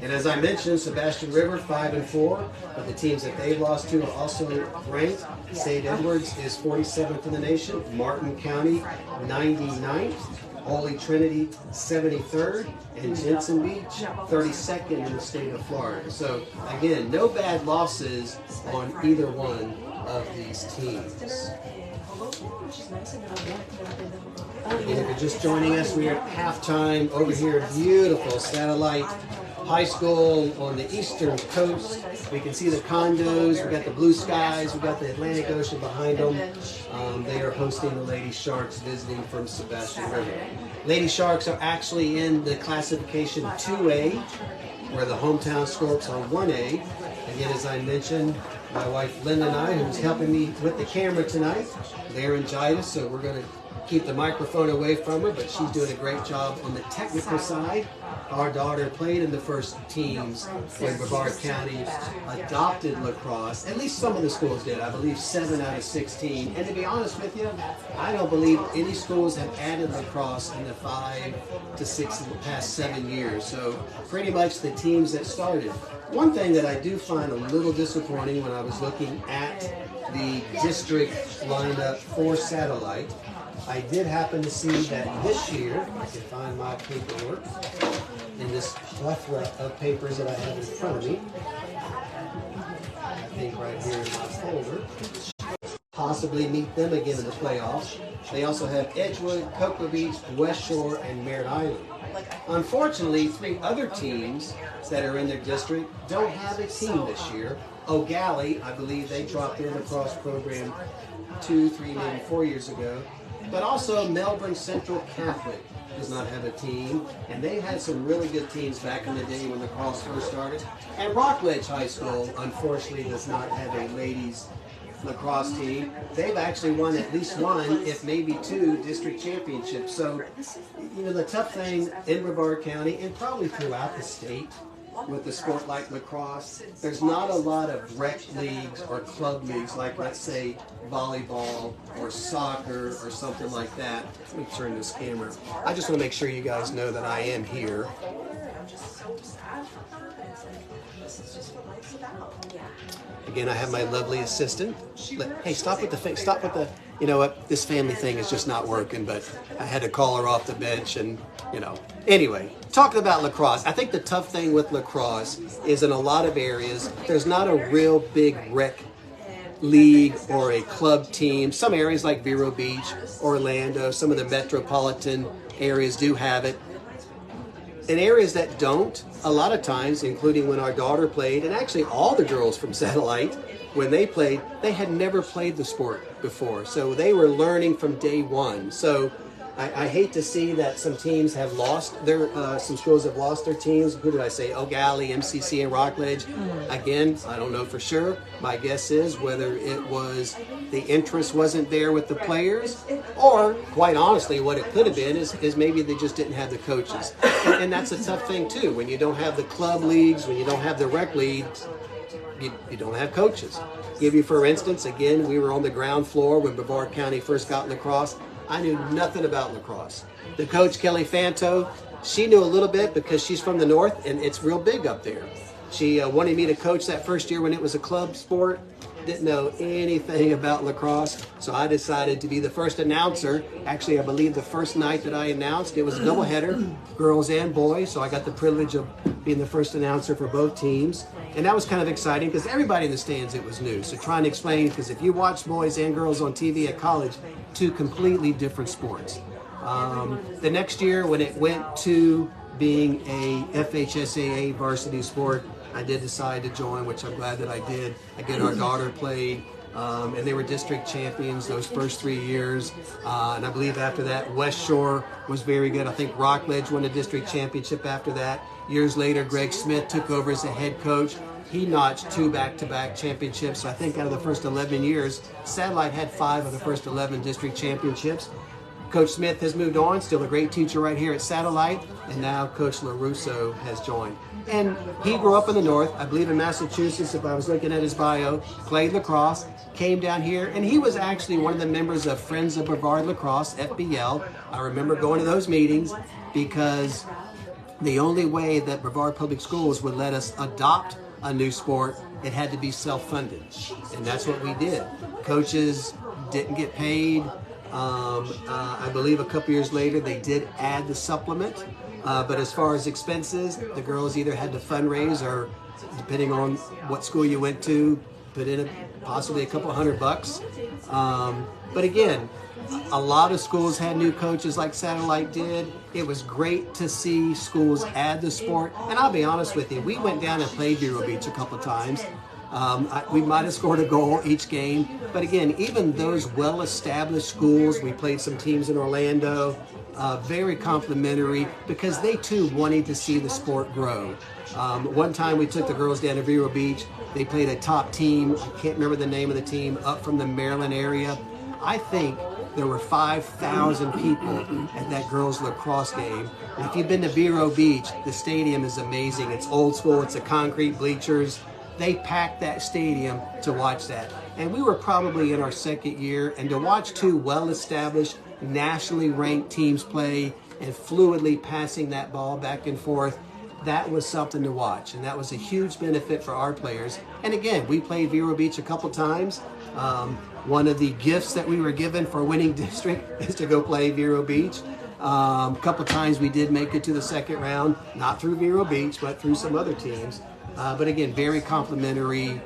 And as I mentioned, Sebastian River 5-4, but the teams that they've lost to are also ranked. St. Edwards is 47th in the nation, Martin County 99th, Holy Trinity 73rd, and Jensen Beach 32nd in the state of Florida. So again, no bad losses on either one of these teams. And if you're just joining us, we are at halftime over here at beautiful Satellite High School on the eastern coast. We can see the condos, we got the blue skies, we got the Atlantic Ocean behind them. They are hosting the Lady Sharks visiting from Sebastian River. Lady Sharks are actually in the classification 2A, where the hometown Scorps are 1A. Again, as I mentioned, my wife Linda and I, who's helping me with the camera tonight, laryngitis, so we're going to keep the microphone away from her, but she's doing a great job on the technical side. Our daughter played in the first teams when Brevard County adopted lacrosse. At least some of the schools did. I believe 7 out of 16. And to be honest with you, I don't believe any schools have added lacrosse in the 5 to 6 in the past 7 years. So pretty much the teams that started. One thing that I do find a little disappointing when I was looking at the district lineup for Satellite, I did happen to see that this year, I can find my paperwork in this plethora of papers that I have in front of me. I think right here in my folder. Possibly meet them again in the playoffs. They also have Edgewood, Cocoa Beach, West Shore, and Merritt Island. Unfortunately, 3 other teams that are in their district don't have a team this year. O'Galley, I believe they dropped their lacrosse program 2, 3, maybe 4 years ago. But also Melbourne Central Catholic does not have a team, and they had some really good teams back in the day when lacrosse first started. And Rockledge High School, unfortunately, does not have a ladies lacrosse team. They've actually won at least 1, if maybe 2, district championships. So, you know, the tough thing in Brevard County, and probably throughout the state, with the sport like lacrosse, there's not a lot of rec leagues or club leagues like, let's say, volleyball or soccer or something like that. Let me turn this camera. I just want to make sure you guys know that I am here. Again, I have my lovely assistant. Hey, stop with the, you know what, this family thing is just not working, but I had to call her off the bench and, you know. Anyway, talking about lacrosse, I think the tough thing with lacrosse is in a lot of areas, there's not a real big rec league or a club team. Some areas like Vero Beach, Orlando, some of the metropolitan areas do have it. In areas that don't, a lot of times, including when our daughter played, and actually all the girls from Satellite, when they played, they had never played the sport before. So they were learning from day one. So I hate to see that some teams have lost their, some schools have lost their teams. Who did I say? Oak Alley, MCC, and Rockledge. Again, I don't know for sure. My guess is whether it was the interest wasn't there with the players, or quite honestly, what it could have been is maybe they just didn't have the coaches. And that's a tough thing too. When you don't have the club leagues, when you don't have the rec leagues, you don't have coaches. Give you, for instance, again, we were on the ground floor when Brevard County first got lacrosse. I knew nothing about lacrosse. The coach, Kelly Fanto, she knew a little bit because she's from the north and it's real big up there. She wanted me to coach that first year when it was a club sport. Didn't know anything about lacrosse, so I decided to be the first announcer. Actually, I believe the first night that I announced, it was a doubleheader, girls and boys, so I got the privilege of being the first announcer for both teams. And that was kind of exciting because everybody in the stands, it was new. So trying to explain, because if you watch boys and girls on TV at college, two completely different sports. The next year when it went to being a FHSAA varsity sport, I did decide to join, which I'm glad that I did. Again, our daughter played, and they were district champions those first 3 years. And I believe after that, West Shore was very good. I think Rockledge won the district championship after that. Years later, Greg Smith took over as the head coach. He notched 2 back-to-back championships. So I think out of the first 11 years, Satellite had 5 of the first 11 district championships. Coach Smith has moved on, still a great teacher right here at Satellite, and now Coach Lorusso has joined. And he grew up in the north, I believe in Massachusetts, if I was looking at his bio, played lacrosse, came down here, and he was actually one of the members of Friends of Brevard Lacrosse, FBL. I remember going to those meetings because the only way that Brevard Public Schools would let us adopt a new sport, it had to be self-funded. And that's what we did. Coaches didn't get paid. I believe a couple years later they did add the supplement, but as far as expenses, the girls either had to fundraise or, depending on what school you went to, put in possibly a couple $100. But again, a lot of schools had new coaches like Satellite did. It was great to see schools add the sport. And I'll be honest with you, we went down and played Vero Beach a couple times. We might have scored a goal each game, but again, even those well-established schools, we played some teams in Orlando, very complimentary because they too wanted to see the sport grow. One time we took the girls down to Vero Beach. They played a top team, I can't remember the name of the team, up from the Maryland area. I think there were 5,000 people at that girls' lacrosse game. And if you've been to Vero Beach, the stadium is amazing. It's old school, it's a concrete bleachers. They packed that stadium to watch that. And we were probably in our second year, and to watch 2 well-established, nationally ranked teams play and fluidly passing that ball back and forth, that was something to watch. And that was a huge benefit for our players. And again, we played Vero Beach a couple times. One of the gifts that we were given for winning district is to go play Vero Beach. A couple times we did make it to the second round, not through Vero Beach, but through some other teams. But again, very complimentary.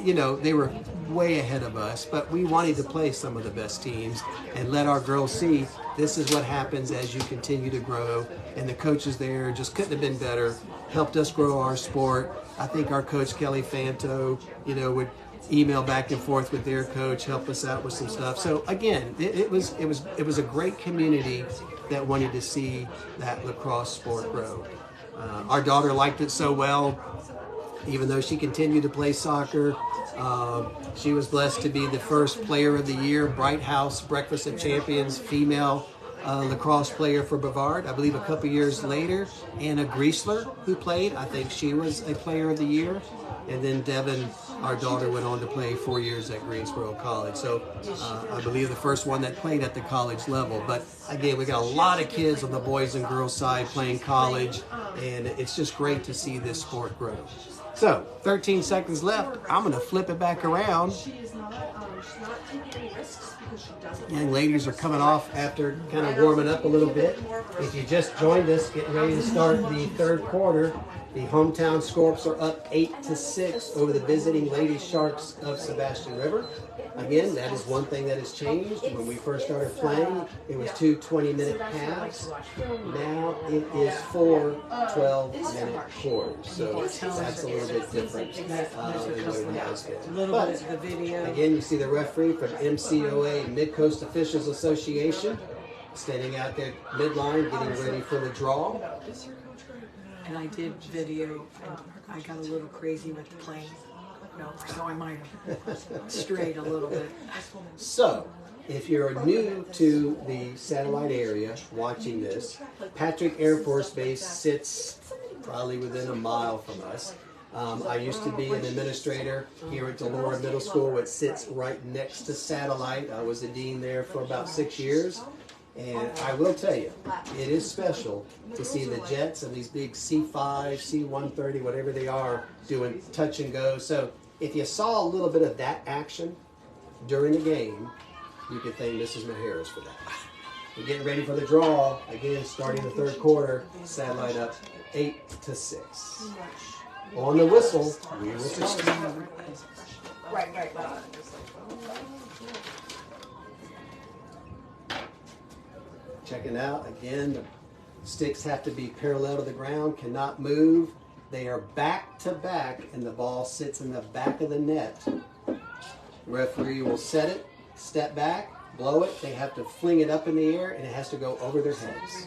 You know, they were way ahead of us, but we wanted to play some of the best teams and let our girls see this is what happens as you continue to grow. And the coaches there just couldn't have been better, helped us grow our sport. I think our coach, Kelly Fanto, you know, would email back and forth with their coach, help us out with some stuff. So again, it was a great community that wanted to see that lacrosse sport grow. Our daughter liked it so well, even though she continued to play soccer. She was blessed to be the first player of the year, Bright House Breakfast of Champions female lacrosse player for Brevard. I believe a couple years later, Anna Griesler, who played, I think she was a player of the year. And then Devin, our daughter, went on to play 4 years at Greensboro College. So I believe the first one that played at the college level. But again, we got a lot of kids on the boys and girls side playing college, and it's just great to see this sport grow. So 13 seconds left. I'm going to flip it back around. Young ladies are coming off after kind of warming up a little bit. If you just joined us, getting ready to start the third quarter. The hometown Scorps are up 8-6 over the visiting Lady Sharks of Sebastian River. Again, that is one thing that has changed. When we first started playing, it was 2 20-minute halves. Now it is 4 12-minute quarters. So that's a little bit different than what it has been. A little bit of the video. Again, you see the referee from MCOA, Mid-Coast Officials Association, standing out there midline, getting ready for the draw. And I did video, and I got a little crazy with the plane. No, so I might have strayed a little bit. So, if you're new to the satellite area watching this, Patrick Air Force Base sits probably within a mile from us. I used to be an administrator here at Delora Middle School, which sits right next to Satellite. I was the dean there for about 6 years. And I will tell you, it is special to see the jets and these big C-5, C-130, whatever they are, doing touch and go. So if you saw a little bit of that action during the game, you could thank Mrs. Maharis for that. We're getting ready for the draw. Again, starting the third quarter, Satellite up 8-6. On the whistle, we will proceed. Right. Checking out, again, the sticks have to be parallel to the ground, cannot move. They are back to back, and the ball sits in the back of the net. Referee will set it, step back, blow it. They have to fling it up in the air, and it has to go over their heads.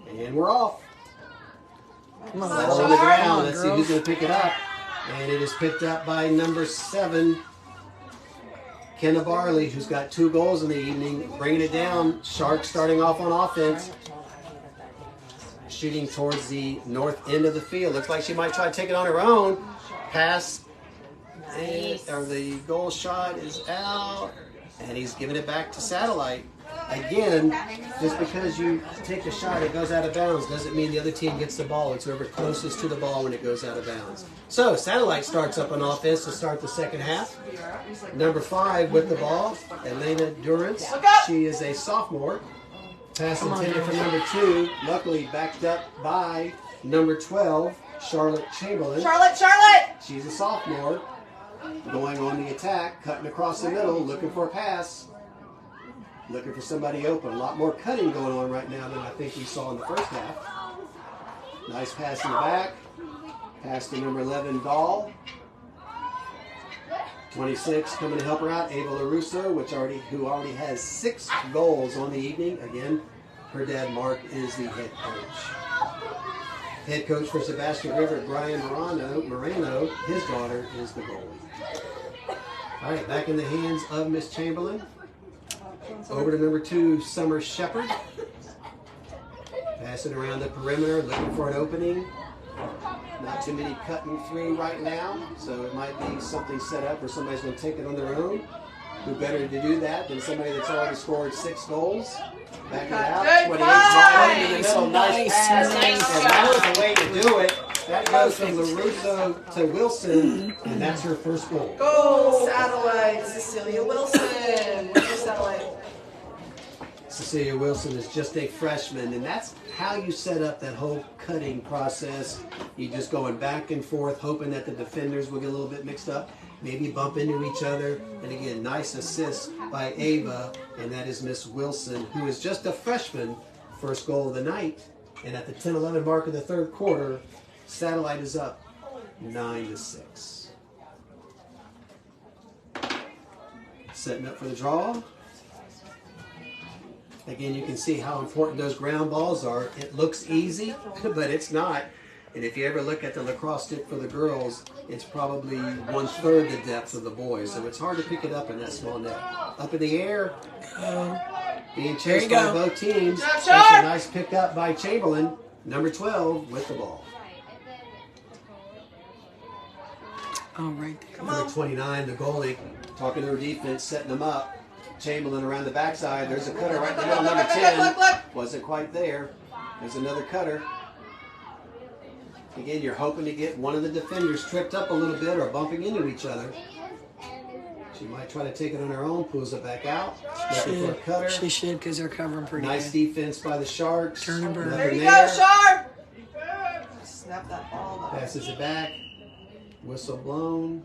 And we're off. Come on, Ball on the ground. Let's see who's going to pick it up. And it is picked up by number 7, Kenna Barley, who's got 2 goals in the evening, bringing it down. Sharks starting off on offense, shooting towards the north end of the field. Looks like she might try to take it on her own. Pass, or the goal shot is out, and he's giving it back to Satellite. Again, just because you take a shot, it goes out of bounds, doesn't mean the other team gets the ball. It's whoever closest to the ball when it goes out of bounds. So, Satellite starts up on offense to start the second half. Number 5 with the ball, Elena Durance. She is a sophomore. Pass intended for number 2, luckily backed up by number 12, Charlotte Chamberlain. Charlotte! She's a sophomore. Going on the attack, cutting across the middle, looking for a pass. Looking for somebody open. A lot more cutting going on right now than I think we saw in the first half. Nice pass in the back. Pass to number 11, Dahl. 26 coming to help her out, Ava Lorusso, who already has 6 goals on the evening. Again, her dad, Mark, is the head coach. Head coach for Sebastian River, Brian Moreno. His daughter is the goalie. All right, back in the hands of Miss Chamberlain. Over to number 2, Summer Shepherd. Passing around the perimeter, looking for an opening. Not too many cutting through right now, so it might be something set up where somebody's going to take it on their own. Who better to do that than somebody that's already scored 6 goals? Back it out. 28 right in the middle. Nice pass. And that was the way to do it. That goes from LaRusso to Wilson, and that's her first goal. Go, Satellite! Cecilia Wilson! What's your Satellite? Cecilia Wilson is just a freshman, and that's how you set up that whole cutting process. You're just going back and forth, hoping that the defenders will get a little bit mixed up, maybe bump into each other. And again, nice assist by Ava, and that is Miss Wilson, who is just a freshman, first goal of the night. And at the 10-11 mark of the third quarter, Satellite is up 9-6. Setting up for the draw. Again, you can see how important those ground balls are. It looks easy, but it's not. And if you ever look at the lacrosse stick for the girls, it's probably 1/3 the depth of the boys. So it's hard to pick it up in that small net. Up in the air, being chased by both teams. That's a nice pick up by Chamberlain, number 12, with the ball. Right there. Number 29, the goalie, talking to her defense, setting them up. Chamberlain around the backside. There's a cutter right in the middle, number 10. Wasn't quite there. There's another cutter. Again, you're hoping to get one of the defenders tripped up a little bit or bumping into each other. She might try to take it on her own, pulls it back out. Looking for a cutter. She should, because they're covering pretty Nice good. defense by the Sharks. Turn and burn. There you go, Sharp! Snap that ball though. Passes it back. Whistle blown.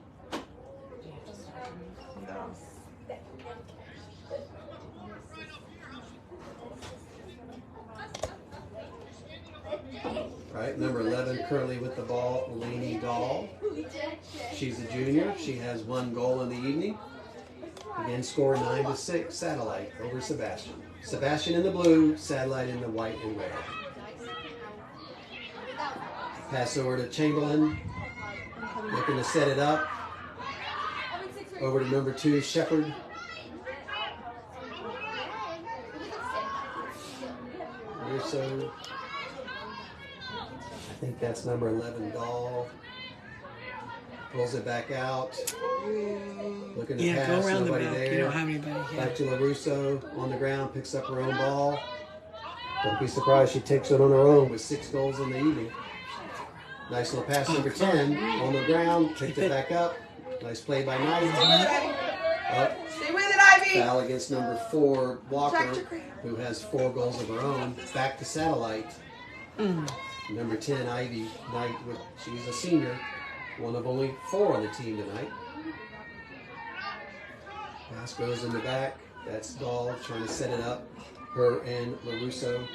All right, number 11 currently with the ball, Lainey Dahl. She's a junior. She has 1 goal in the evening. Again, score 9-6, Satellite over Sebastian. Sebastian in the blue, Satellite in the white and red. Pass over to Chamberlain, looking to set it up. Over to number 2, Shepard. Russo. I think that's number 11, Dahl. Pulls it back out. Looking to pass, go around nobody the back. there. You don't have anybody here. Back to Lorusso on the ground, picks up her own ball. Don't be surprised she takes it on her own with 6 goals in the evening. Nice little pass, number 10 on the ground, picked it back up. Nice play by Knight. Stay with it, Ivy. Foul against number 4, Walker, who has 4 goals of her own. Back to Satellite. Number 10, Ivy Knight, she's a senior. One of only 4 on the team tonight. Pass goes in the back. That's Dahl trying to set it up. Her and Lorusso.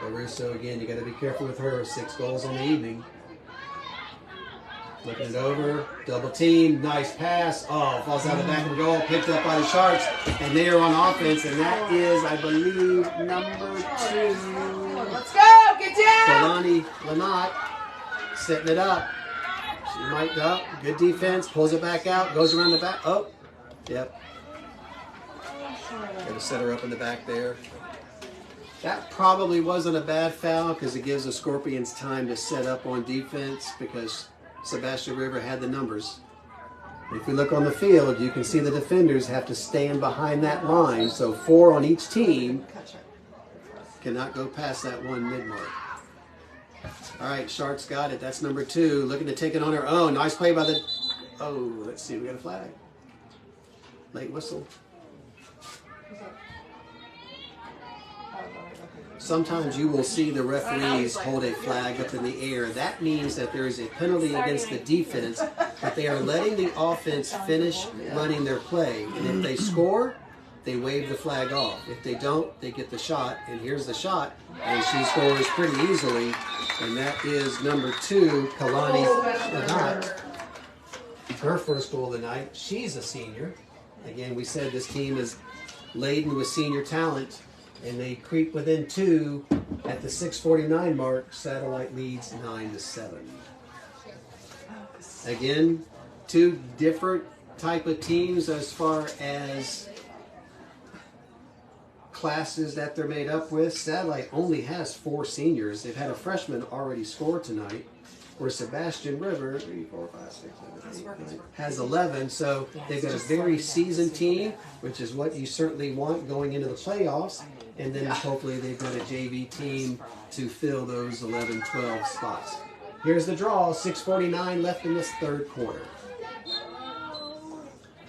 Lorusso, again, you got to be careful with her. 6 goals on the evening. Flipping it over. Double team. Nice pass. Oh, falls out of the back of the goal. Picked up by the Sharks. And they are on offense. And that is, I believe, number 2. Let's go. Get down. Kalani Lanat setting it up. She mic'd up. Good defense. Pulls it back out. Goes around the back. Oh, yep. Got to set her up in the back there. That probably wasn't a bad foul because it gives the Scorpions time to set up on defense because Sebastian River had the numbers. If you look on the field, you can see the defenders have to stand behind that line. So 4 on each team cannot go past that 1 mid-mark. All right, Sharks got it. That's number 2. Looking to take it on her own. Nice play by the... Oh, let's see. We got a flag. Late whistle. Sometimes you will see the referees hold a flag up in the air. That means that there is a penalty against the defense, but they are letting the offense finish running their play. And if they score, they wave the flag off. If they don't, they get the shot. And here's the shot. And she scores pretty easily. And that is number 2, Kalani Lanat. Her first goal of the night. She's a senior. Again, we said this team is laden with senior talent. And they creep within 2 at the 6:49 mark. Satellite leads 9-7. Again, 2 different type of teams as far as classes that they're made up with. Satellite only has 4 seniors. They've had a freshman already score tonight. Where Sebastian River, 3, 4, 5, 6, 7, 8, 9, has 11. So they've got a very seasoned team, which is what you certainly want going into the playoffs. And then hopefully they've got a JV team to fill those 11, 12 spots. Here's the draw, 6:49 left in this 3rd quarter.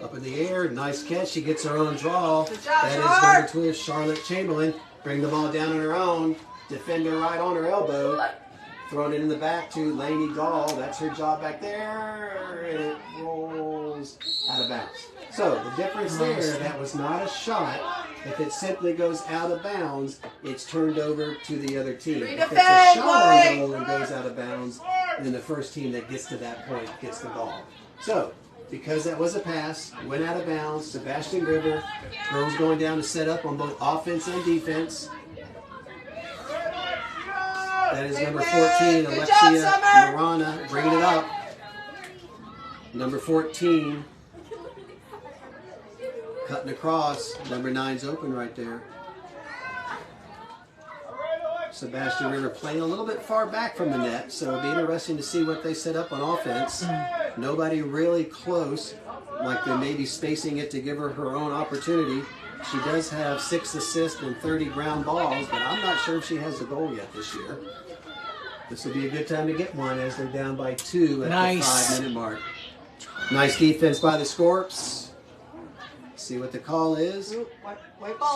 Up in the air, nice catch. She gets her own draw. That is number 2, Charlotte Chamberlain. Bring the ball down on her own. Defender right on her elbow. Throwing it in the back to Lainey Dahl. That's her job back there. And it rolls out of bounds. So the difference there, that was not a shot. If it simply goes out of bounds, it's turned over to the other team. If it's a shot on goal and goes out of bounds, then the first team that gets to that point gets the ball. So, because that was a pass, went out of bounds, Sebastian River, girls going down to set up on both offense and defense. That is number 14, Alexia Marana, bringing it up. Number 14, cutting across. Number 9's open right there. Sebastian River playing a little bit far back from the net, so it'll be interesting to see what they set up on offense. Nobody really close, like they may be spacing it to give her her own opportunity. She does have 6 assists and 30 ground balls, but I'm not sure if she has a goal yet this year. This will be a good time to get one as they're down by 2 at the 5-minute mark. Nice defense by the Scorps. See what the call is.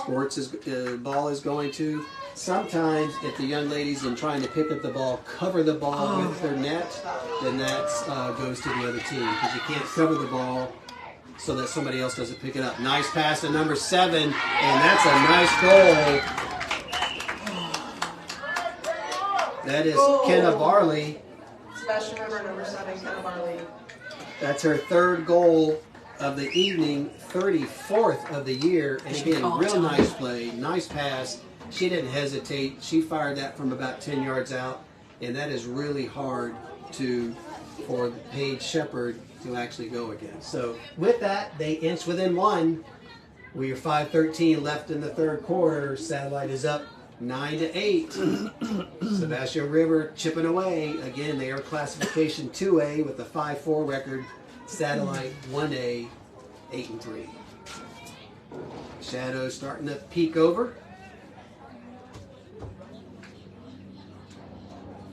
Scorps' ball is going to. Sometimes if the young ladies in trying to pick up the ball cover the ball with their net, then that goes to the other team because you can't cover the ball so that somebody else doesn't pick it up. Nice pass to number 7, and that's a nice goal. That is Kenna Barley. Sebastian River, number 7, Kenna Barley. That's her 3rd goal of the evening, 34th of the year. And again, real nice play, nice pass. She didn't hesitate. She fired that from about 10 yards out, and that is really hard for Paige Shepard to actually go against. So with that, they inch within 1. We are 5:13 left in the 3rd quarter. Satellite is up 9-8. Sebastian River chipping away. Again, they are classification 2A with a 5-4 record. Satellite 1A, 8-3. Shadows starting to peek over.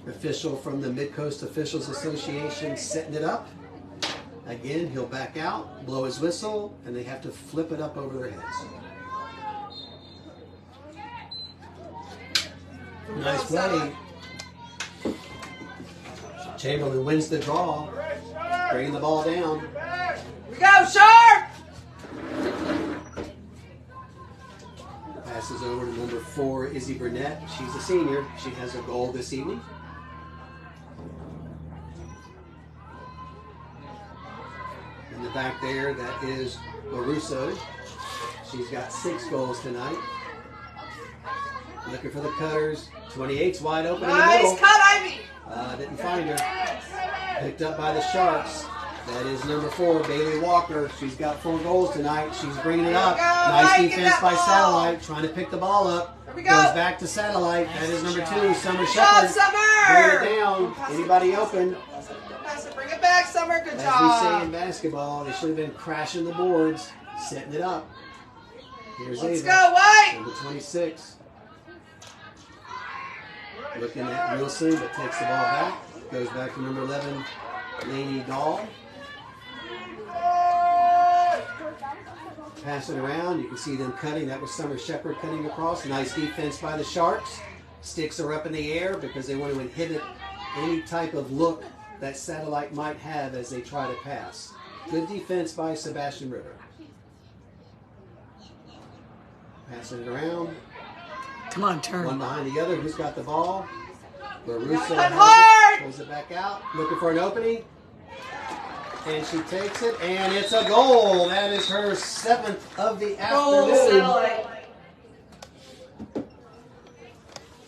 Official from the Mid-Coast Officials Association setting it up. Again, he'll back out, blow his whistle, and they have to flip it up over their heads. Nice play. Chamberlain wins the draw, bringing the ball down. Here we go, Sharp! Passes over to number 4, Izzy Burnett. She's a senior. She has a goal this evening. In the back there, that is Lorusso. She's got 6 goals tonight. Looking for the cutters. 28's wide open in the middle. Nice cut, Ivy! Didn't find her. Picked up by the Sharks. That is number 4, Baylee Walker. She's got 4 goals tonight. She's bringing it up. Nice defense by Satellite. Trying to pick the ball up. Here we go. Goes back to Satellite. That is number 2, Summer Shepard. Bring it down. Anybody open? Pass it. Bring it back, Summer. Good As job. we say in basketball, they should have been crashing the boards, setting it up. Here's Let's Ava. go, White. Number 26. Looking at Wilson, but takes the ball back. Goes back to number 11, Lainey Dahl. Pass it around. You can see them cutting. That was Summer Shepard cutting across. Nice defense by the Sharks. Sticks are up in the air because they want to inhibit any type of look that Satellite might have as they try to pass. Good defense by Sebastian River. Passing it around. Come on, turn. One behind the other. Who's got the ball? Lorusso Cut has hard! it. Pulls it back out. Looking for an opening. And she takes it. And it's a goal. That is her 7th of the Goal, afternoon. Satellite.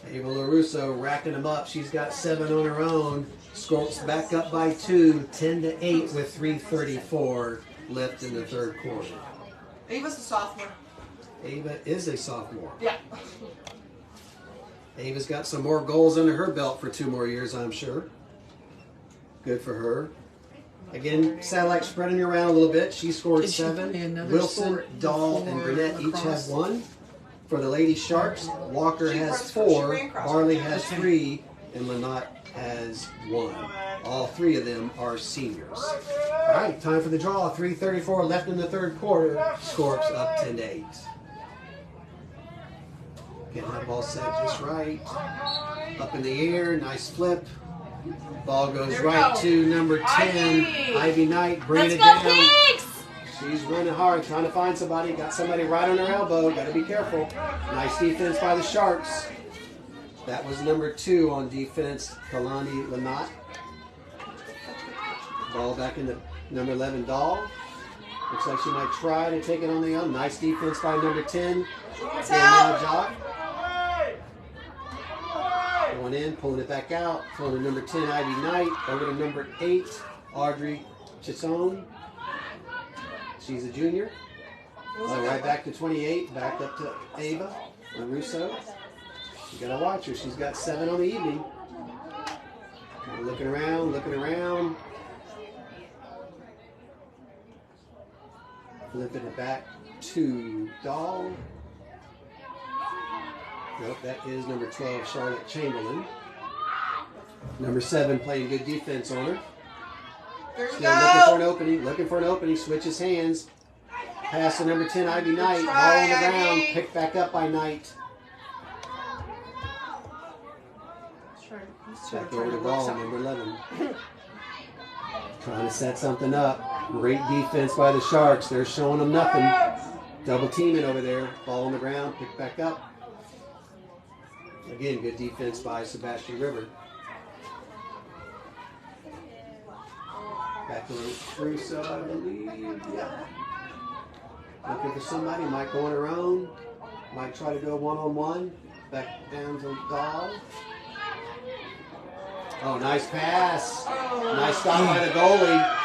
Ava Lorusso racking them up. She's got 7 on her own. Scorps back up by 2, 10-8 with 3:34 left in the 3rd quarter. Ava's a sophomore. Ava is a sophomore. Yeah. Ava's got some more goals under her belt for 2 more years, I'm sure. Good for her. Again, Satellite spreading around a little bit. She scored Did she 7. play another Wilson, sport Dahl, and before Burnett each lacrosse? have 1. For the Lady Sharks, Walker She has runs- she 4, ran cross Barley country. has 3, and Lynott has 1. All 3 of them are seniors. All right, time for the draw. 3:34 left in the 3rd quarter. Scorps up 10-8. Getting that ball set just right. Up in the air, nice flip. Ball goes There we right go. to number 10, Ivy. Ivy Knight, bringing it down. She's running hard, trying to find somebody. Got somebody right on her elbow. Got to be careful. Nice defense by the Sharks. That was number 2 on defense, Kalani Lynott. Ball back into number 11, Dahl. Looks like she might try to take it on the own. Nice defense by number 10, Danielle Jock. Going in, pulling it back out. Throwing to number 10, Ivy Knight. Over to number 8, Audrey Chisholm. She's a junior. Right back to 28. Back up to Ava Lorusso. You gotta watch her. She's got 7 on the evening. Looking around, looking around. Flipping it back to Dahl. Nope, that is number 12, Charlotte Chamberlain. Number 7 playing good defense on her. There we Still looking for an go. opening, looking for an opening, switches hands. Pass to number 10, Ivy Knight. Ball try, on the ground, Ivy. picked back up by Knight. Back over to ball, number 11. Trying to set something up. Great defense by the Sharks. They're showing them nothing. Double teaming over there. Ball on the ground. Pick back up. Again, good defense by Sebastian River. Back to Lorusso, I believe. Yeah. Looking for somebody. Might go on her own. Might try to go one-on-one. Back down to Dahl. Oh, nice pass. Nice stop by the goalie.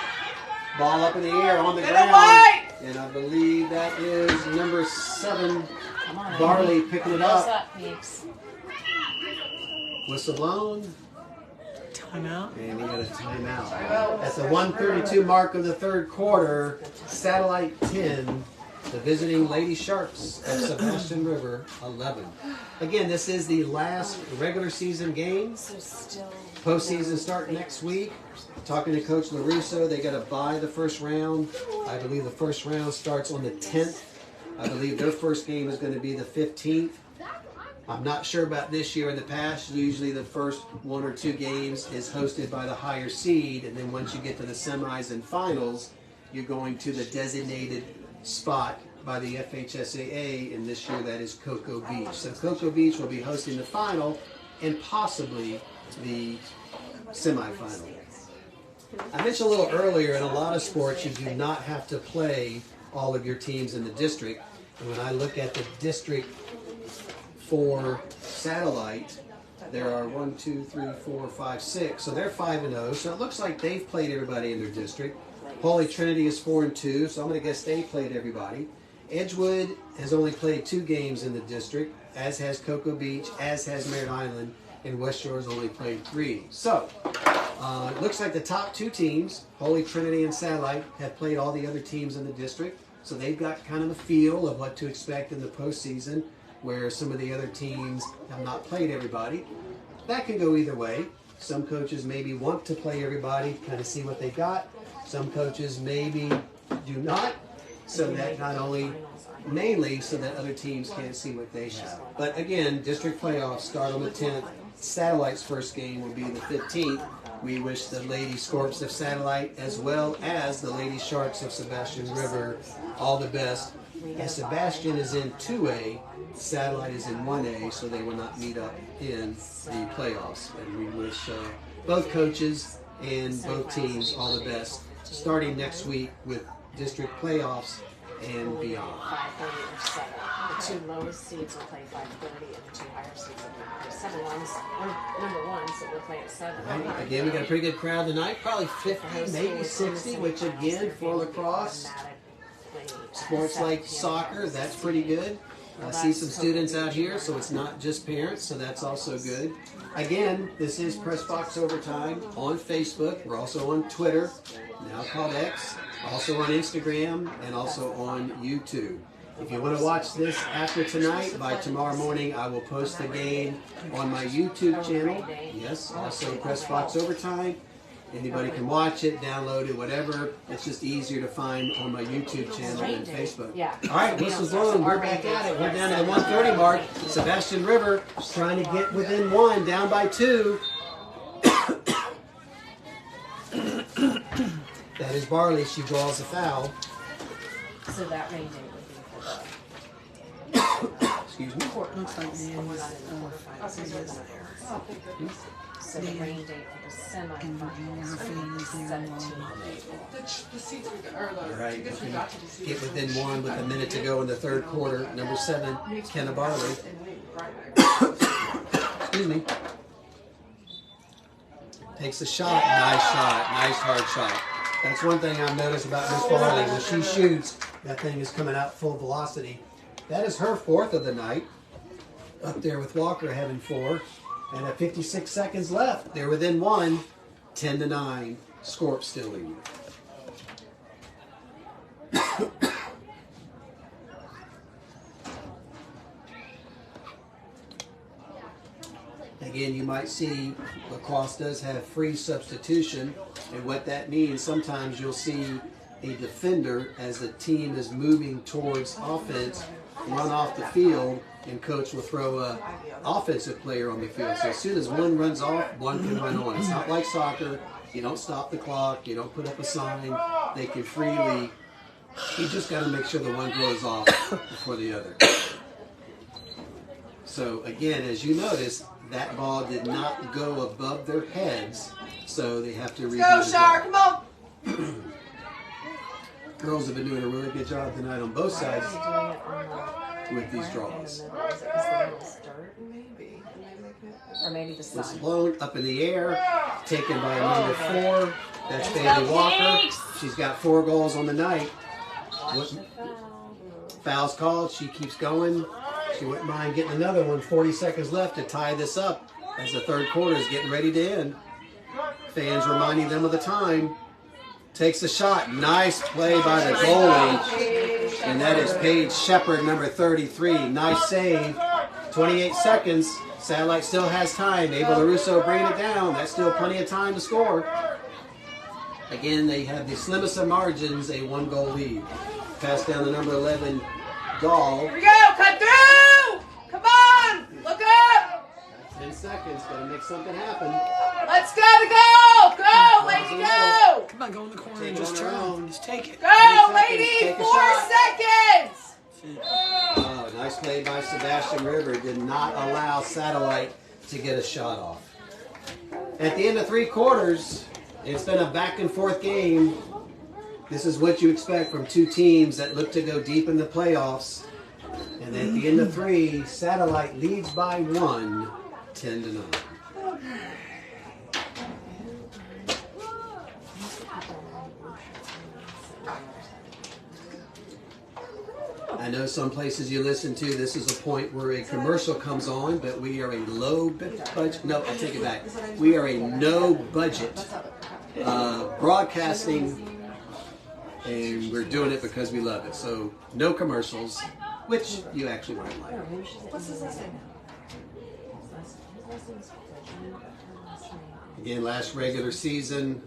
Ball up in the air on the ground. And I believe that is number 7, Barley, picking it up. Whistle blown. Timeout. And he got a timeout. At the 1:32 mark of the third quarter, Satellite 10, the visiting Lady Sharks of Sebastian River 11. Again, this is the last regular season game. Postseason start next week. Talking to Coach Lorusso, they got to bye the first round. I believe the first round starts on the 10th. I believe their first game is going to be the 15th. I'm not sure about this year. In the past, usually the first 1 or 2 games is hosted by the higher seed, and then once you get to the semis and finals, you're going to the designated spot by the FHSAA, and this year that is Cocoa Beach. So Cocoa Beach will be hosting the final and possibly the semifinal. I mentioned a little earlier, in a lot of sports, you do not have to play all of your teams in the district. And when I look at the district for Satellite, there are 1, 2, 3, 4, 5, 6. So they're 5-0. So it looks like they've played everybody in their district. Holy Trinity is 4-2. So I'm going to guess they played everybody. Edgewood has only played 2 games in the district, as has Cocoa Beach, as has Merritt Island, and West Shore's only played 3. So it looks like the top 2 teams, Holy Trinity and Satellite, have played all the other teams in the district. So they've got kind of a feel of what to expect in the postseason, where some of the other teams have not played everybody. That can go either way. Some coaches maybe want to play everybody, kind of see what they got. Some coaches maybe do not, so that not only, mainly so that other teams can't see what they have. But again, district playoffs start on the 10th. Satellite's first game will be the 15th. We wish the Lady Scorps of Satellite, as well as the Lady Sharks of Sebastian River, all the best. And Sebastian is in 2A, Satellite is in 1A, so they will not meet up in the playoffs. And we wish both coaches and both teams all the best, starting next week with district playoffs and beyond. 5:30 or 7. The 2 lowest seeds will play 5:30, and the 2 higher seeds will play 7 ones, or number 1, so we'll play at 7. Right. Again, we got a pretty good crowd tonight, probably 50, maybe 60, which again, for lacrosse, sports like soccer, that's pretty good. I see some students out here, so it's not just parents, so that's also good. Again, this is Press Box Overtime on Facebook. We're also on Twitter, now called X, also on Instagram, and also on YouTube. If you want to watch this after tonight, by tomorrow morning I will post the game on my YouTube channel. Yes, also Press Box Overtime. Anybody can watch it, download it, whatever. It's just easier to find on my YouTube channel than Facebook. All right, whistle's blown. We're back at it. We're down to the 1:30 mark. Sebastian River trying to get within 1, down by 2. That is Barley. She draws a foul. So that rain date would be for the Excuse me. Looks like Dan was So the rain date for the semifinals would be 17. All right, we can get within 1 with a minute to go in the third quarter. Number 7, Kenna Barley. Excuse me. Takes a shot. Nice shot. Nice hard shot. That's one thing I've noticed about Miss Barley. When she shoots, that thing is coming out full velocity. That is her 4th of the night. Up there with Walker having 4. And at 56 seconds left, they're within 1, 10-9. Scorps still lead. Again, you might see lacrosse does have free substitution, and what that means, sometimes you'll see a defender as the team is moving towards offense run off the field, and coach will throw a offensive player on the field. So as soon as one runs off, one can run on. It's not like soccer You don't stop the clock. You don't put up a sign. They can freely. You just got to make sure the one goes off before the other. So again, as you notice, that ball did not go above their heads, so they have to redo Go, the Shar, ball. come on. Girls have been doing a really good job tonight on both sides with these draws. Or maybe the It's sun. blown up in the air, taken by number 4. That's Baylee Walker. She's got 4 goals on the night. Foul's called. She keeps going. She wouldn't mind getting another one. 40 seconds left to tie this up as the third quarter is getting ready to end. Fans reminding them of the time. Takes a shot. Nice play by the goalie. And that is Paige Shepard, number 33. Nice save. 28 seconds. Satellite still has time. Ava Lorusso bringing it down. That's still plenty of time to score. Again, they have the slimmest of margins, a 1-goal lead. Pass down to number 11, Gall. Here we go, cut through! Come on, look up! 10 seconds, gotta make something happen. Let's go! Go, lady, go! Come on, go in the corner Take and it just on her turn. own. Just take it. Go, 3 seconds, lady, take a 4 shot. seconds! Oh, nice play by Sebastian River. Did not allow Satellite to get a shot off. At the end of 3 quarters, it's been a back and forth game. This is what you expect from 2 teams that look to go deep in the playoffs. And at the end of 3, Satellite leads by 1, 10-9. I know some places you listen to, this is a point where a commercial comes on, but we are a low budget. No, I take it back. We are a no budget broadcasting, and we're doing it because we love it. So no commercials, which you actually might like. What's his last name? Again, last regular season,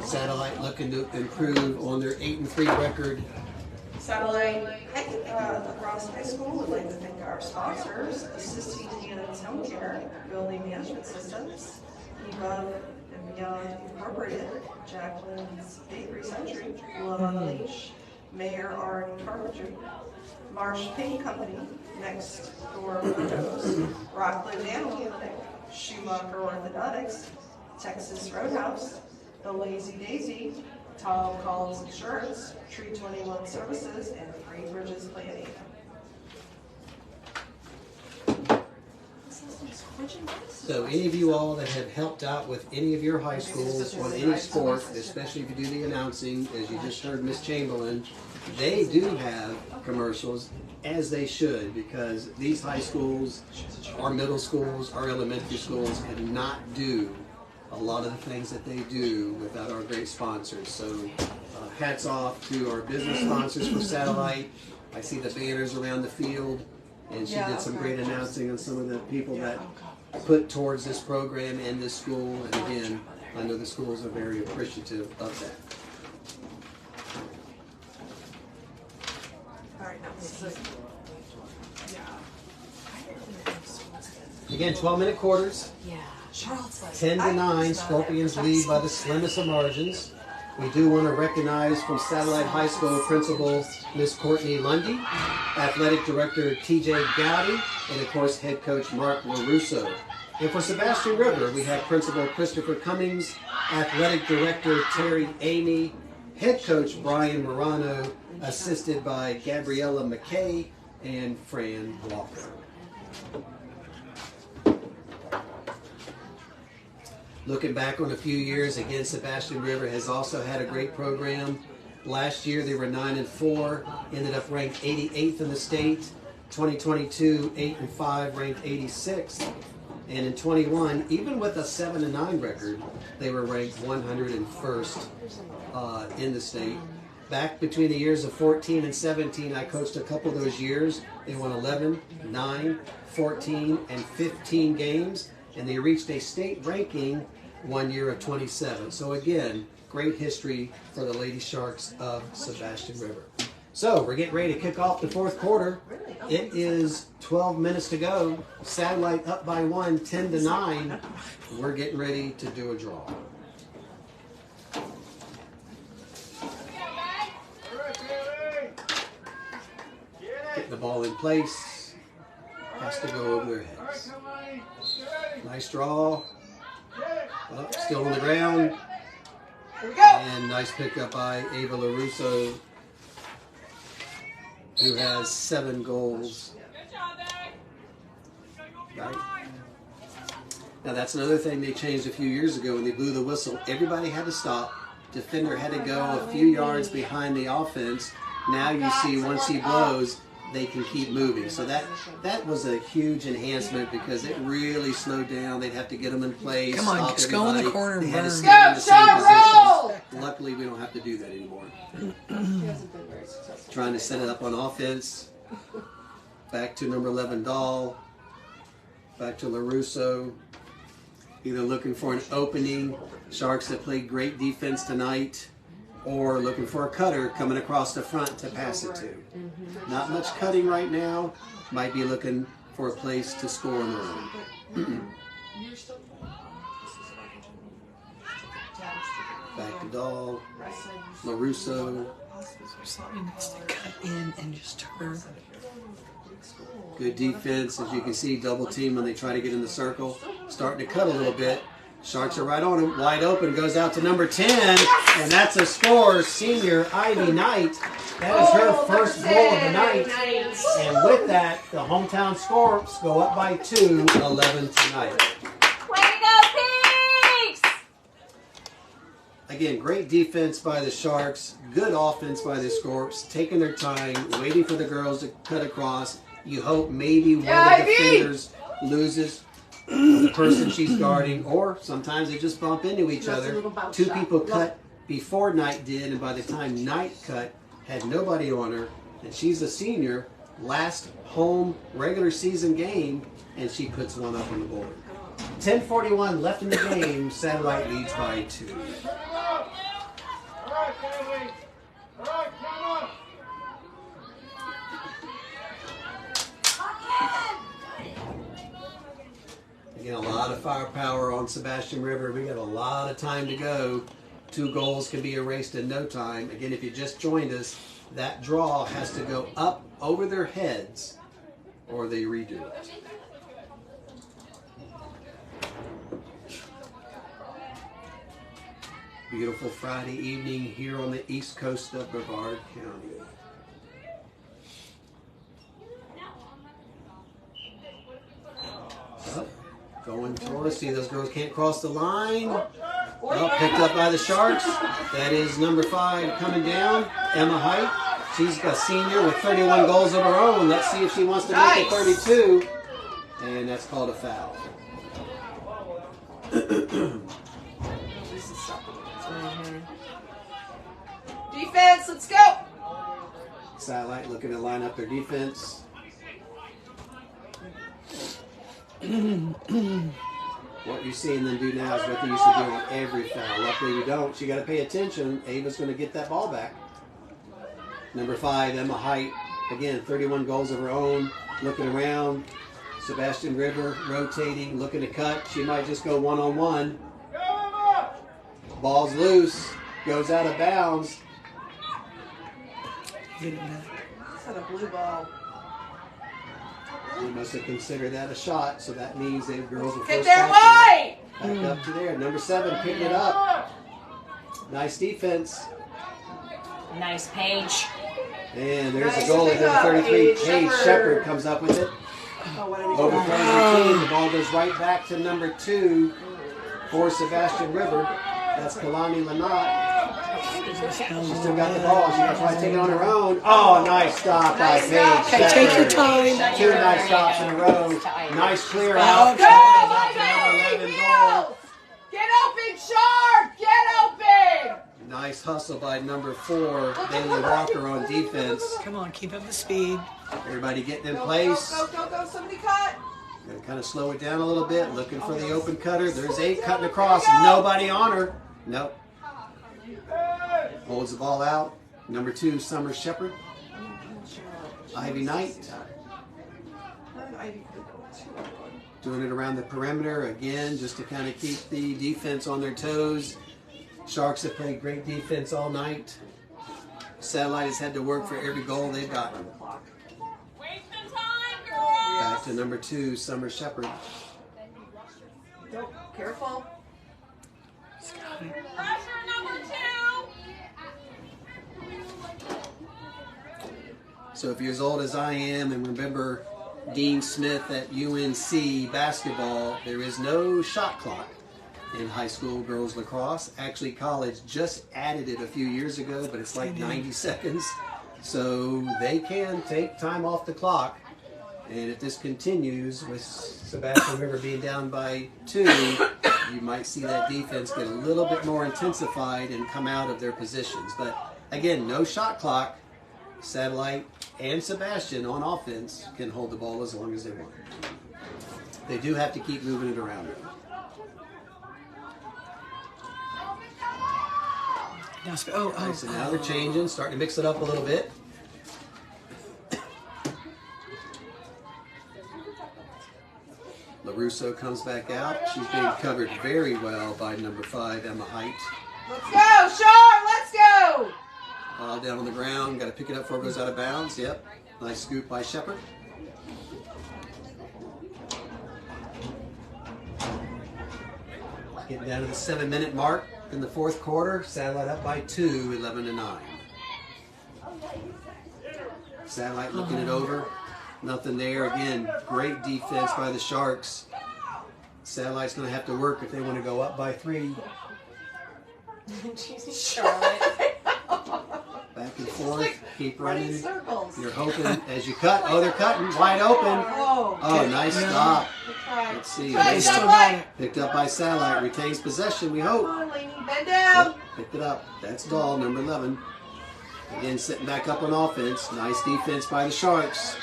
Satellite looking to improve on their 8-3 record. Satellite Lacrosse High School would like to thank our sponsors, Assisting Hands Home Care, Building Management Systems, Above and Beyond Incorporated, Jacqueline's Bakery Century, Love on the Leash, Mayor R. Carpentry, Marsh Paint Company, Next Door Photos, Rockland Animal Clinic, Schumacher Orthodontics, Texas Roadhouse, The Lazy Daisy, Tom Collins Insurance, Tree 21 Services, and Free Bridges Planning. So any of you all that have helped out with any of your high schools on any sport, especially if you do the announcing, as you just heard Miss Chamberlain, they do have commercials, as they should, because these high schools, our middle schools, our elementary schools cannot do a lot of the things that they do without our great sponsors. So hats off to our business sponsors for Satellite. I see the banners around the field, and she did some great announcing on some of the people that put towards this program and this school. And again, I know the schools are very appreciative of that. Again, 12-minute quarters. Yeah. 10-9, Scorpions lead by the slimmest of margins. We do want to recognize from Satellite High School Principal Miss Courtney Lundy, Athletic Director TJ Gowdy, and of course Head Coach Mark Lorusso. And for Sebastian River, we have Principal Christopher Cummings, Athletic Director Terry Amy, Head Coach Brian Morano, assisted by Gabriella McKay and Fran Walker. Looking back on a few years, again, Sebastian River has also had a great program. Last year they were 9-4, ended up ranked 88th in the state. 2022, 8-5, ranked 86th. And in 21, even with a 7-9 record, they were ranked 101st in the state. Back between the years of 14 and 17, I coached a couple of those years. They won 11, 9, 14, and 15 games, and they reached a state ranking one year of 27. So again, great history for the Lady Sharks of Sebastian River. So we're getting ready to kick off the fourth quarter. It is 12 minutes to go. Satellite up by 1, 10-9. We're getting ready to do a draw. ball in place. Has to go over their heads. Nice draw. Oh, still on the ground. And nice pickup by Ava Lorusso, who has 7 goals. Right. Now that's another thing they changed a few years ago when they blew the whistle. Everybody had to stop. Defender had to go a few yards behind the offense. Now you see once he blows, they can keep moving. So that was a huge enhancement because it really slowed down. They'd have to get them in place. Come on, just go in the corner and They had to burn. stay in the same positions. Luckily, we don't have to do that anymore. Trying to set it up on offense. Back to number 11, Dahl. Back to Lorusso. Either looking for an opening. Sharks that played great defense tonight. Or looking for a cutter coming across the front to pass it to. Not much cutting right now. Might be looking for a place to score on their own. Back to Dahl. Lorusso. Something needs to cut in and just turn. Good defense, as you can see, double team when they try to get in the circle. Starting to cut a little bit. Sharks are right on him, wide open, goes out to number 10, and that's a score, senior Ivy Knight. That is her first goal of the night. And with that, the hometown Scorps go up by 2, 11 tonight. Way to go, Peaks! Again, great defense by the Sharks, good offense by the Scorps, taking their time, waiting for the girls to cut across. You hope maybe one of the defenders loses the person she's guarding, or sometimes they just bump into each other. 2 people cut before Knight did, and by the time Knight cut, had nobody on her, and she's a senior, last home regular season game, and she puts one up on the board. 10:41 left in the game. Satellite leads by 2. All right, Baylee. All right, Kenna. Again, a lot of firepower on Sebastian River. We got a lot of time to go. 2 goals can be erased in no time. Again, if you just joined us, that draw has to go up over their heads or they redo it. Beautiful Friday evening here on the east coast of Brevard County. Going toward us. See, those girls can't cross the line. Well, picked up by the Sharks. That is number 5 coming down, Emma Height. She's a senior with 31 goals of her own. Let's see if she wants to make it 32. And that's called a foul. Defense, let's go! Satellite looking to line up their defense. What you're seeing them do now is what they used to do on every foul. Luckily we don't. So you got to pay attention. Ava's going to get that ball back. Number 5, Emma Height. Again, 31 goals of her own. Looking around. Sebastian River rotating, looking to cut. She might just go one-on-one. Ball's loose. Goes out of bounds. Get it back. Is that a blue ball? They must have considered that a shot, so that means the girls will Get first there, back White! up to there. Number 7 picking it up. Nice defense. Nice Paige. And there's Nice a goal at pickup, number 33. Paige Paige Shepherd. Shepherd comes up with it. Oh, what did he Over do? 33. The ball goes right back to number 2 for Sebastian River. That's Kalani Lanat. She still got the ball. She got to try to take it on her own. Oh, nice stop by Paige Okay, take your Shepherd. time. 2 nice stops in a row. Nice clear out. Go, Back to number 11 goal. Get open, Shark! Get open! Nice hustle by number 4, Baylee Walker on defense. Come on, keep up the speed. Everybody getting in Go, place. go, go, go, somebody cut! Gonna kind of slow it down a little bit, looking for the open cutter. There's 8 cutting across. Nobody on her. Nope. Holds the ball out. Number 2, Summer Shepherd. Ivy Knight. Doing it around the perimeter again, just to kind of keep the defense on their toes. Sharks have played great defense all night. Satellite has had to work for every goal they've gotten. Back to number 2, Summer Shepherd. Don't, careful. Pressure number 2. So if you're as old as I am and remember Dean Smith at UNC basketball, there is no shot clock in high school girls lacrosse. Actually, college just added it a few years ago, but it's like 90 seconds. So they can take time off the clock. And if this continues with Sebastian River being down by 2, you might see that defense get a little bit more intensified and come out of their positions. But again, no shot clock. Satellite and Sebastian on offense can hold the ball as long as they want. They do have to keep moving it around. Oh, So now they're changing, starting to mix it up a little bit. Lorusso comes back out. She's being covered very well by number 5, Emma Height. Let's go, Shar, let's go! Ball down on the ground, got to pick it up before it goes out of bounds. Yep, nice scoop by Shepherd. Getting down to the 7-minute mark in the 4th quarter. Satellite up by 2, 11-9. Satellite looking it over. Nothing there. Again, great defense by the Sharks. Satellite's going to have to work if they want to go up by 3. Charlotte. Back and forth. Keep running. Circles. You're hoping as you cut. Oh, they're cutting. Wide open. Oh, nice stop. Let's see. They still got it. Picked up by Satellite. Retains possession, we hope. Come on, Lainey, bend down. Yep, picked it up. That's Dahl, number 11. Again, sitting back up on offense. Nice defense by the Sharks.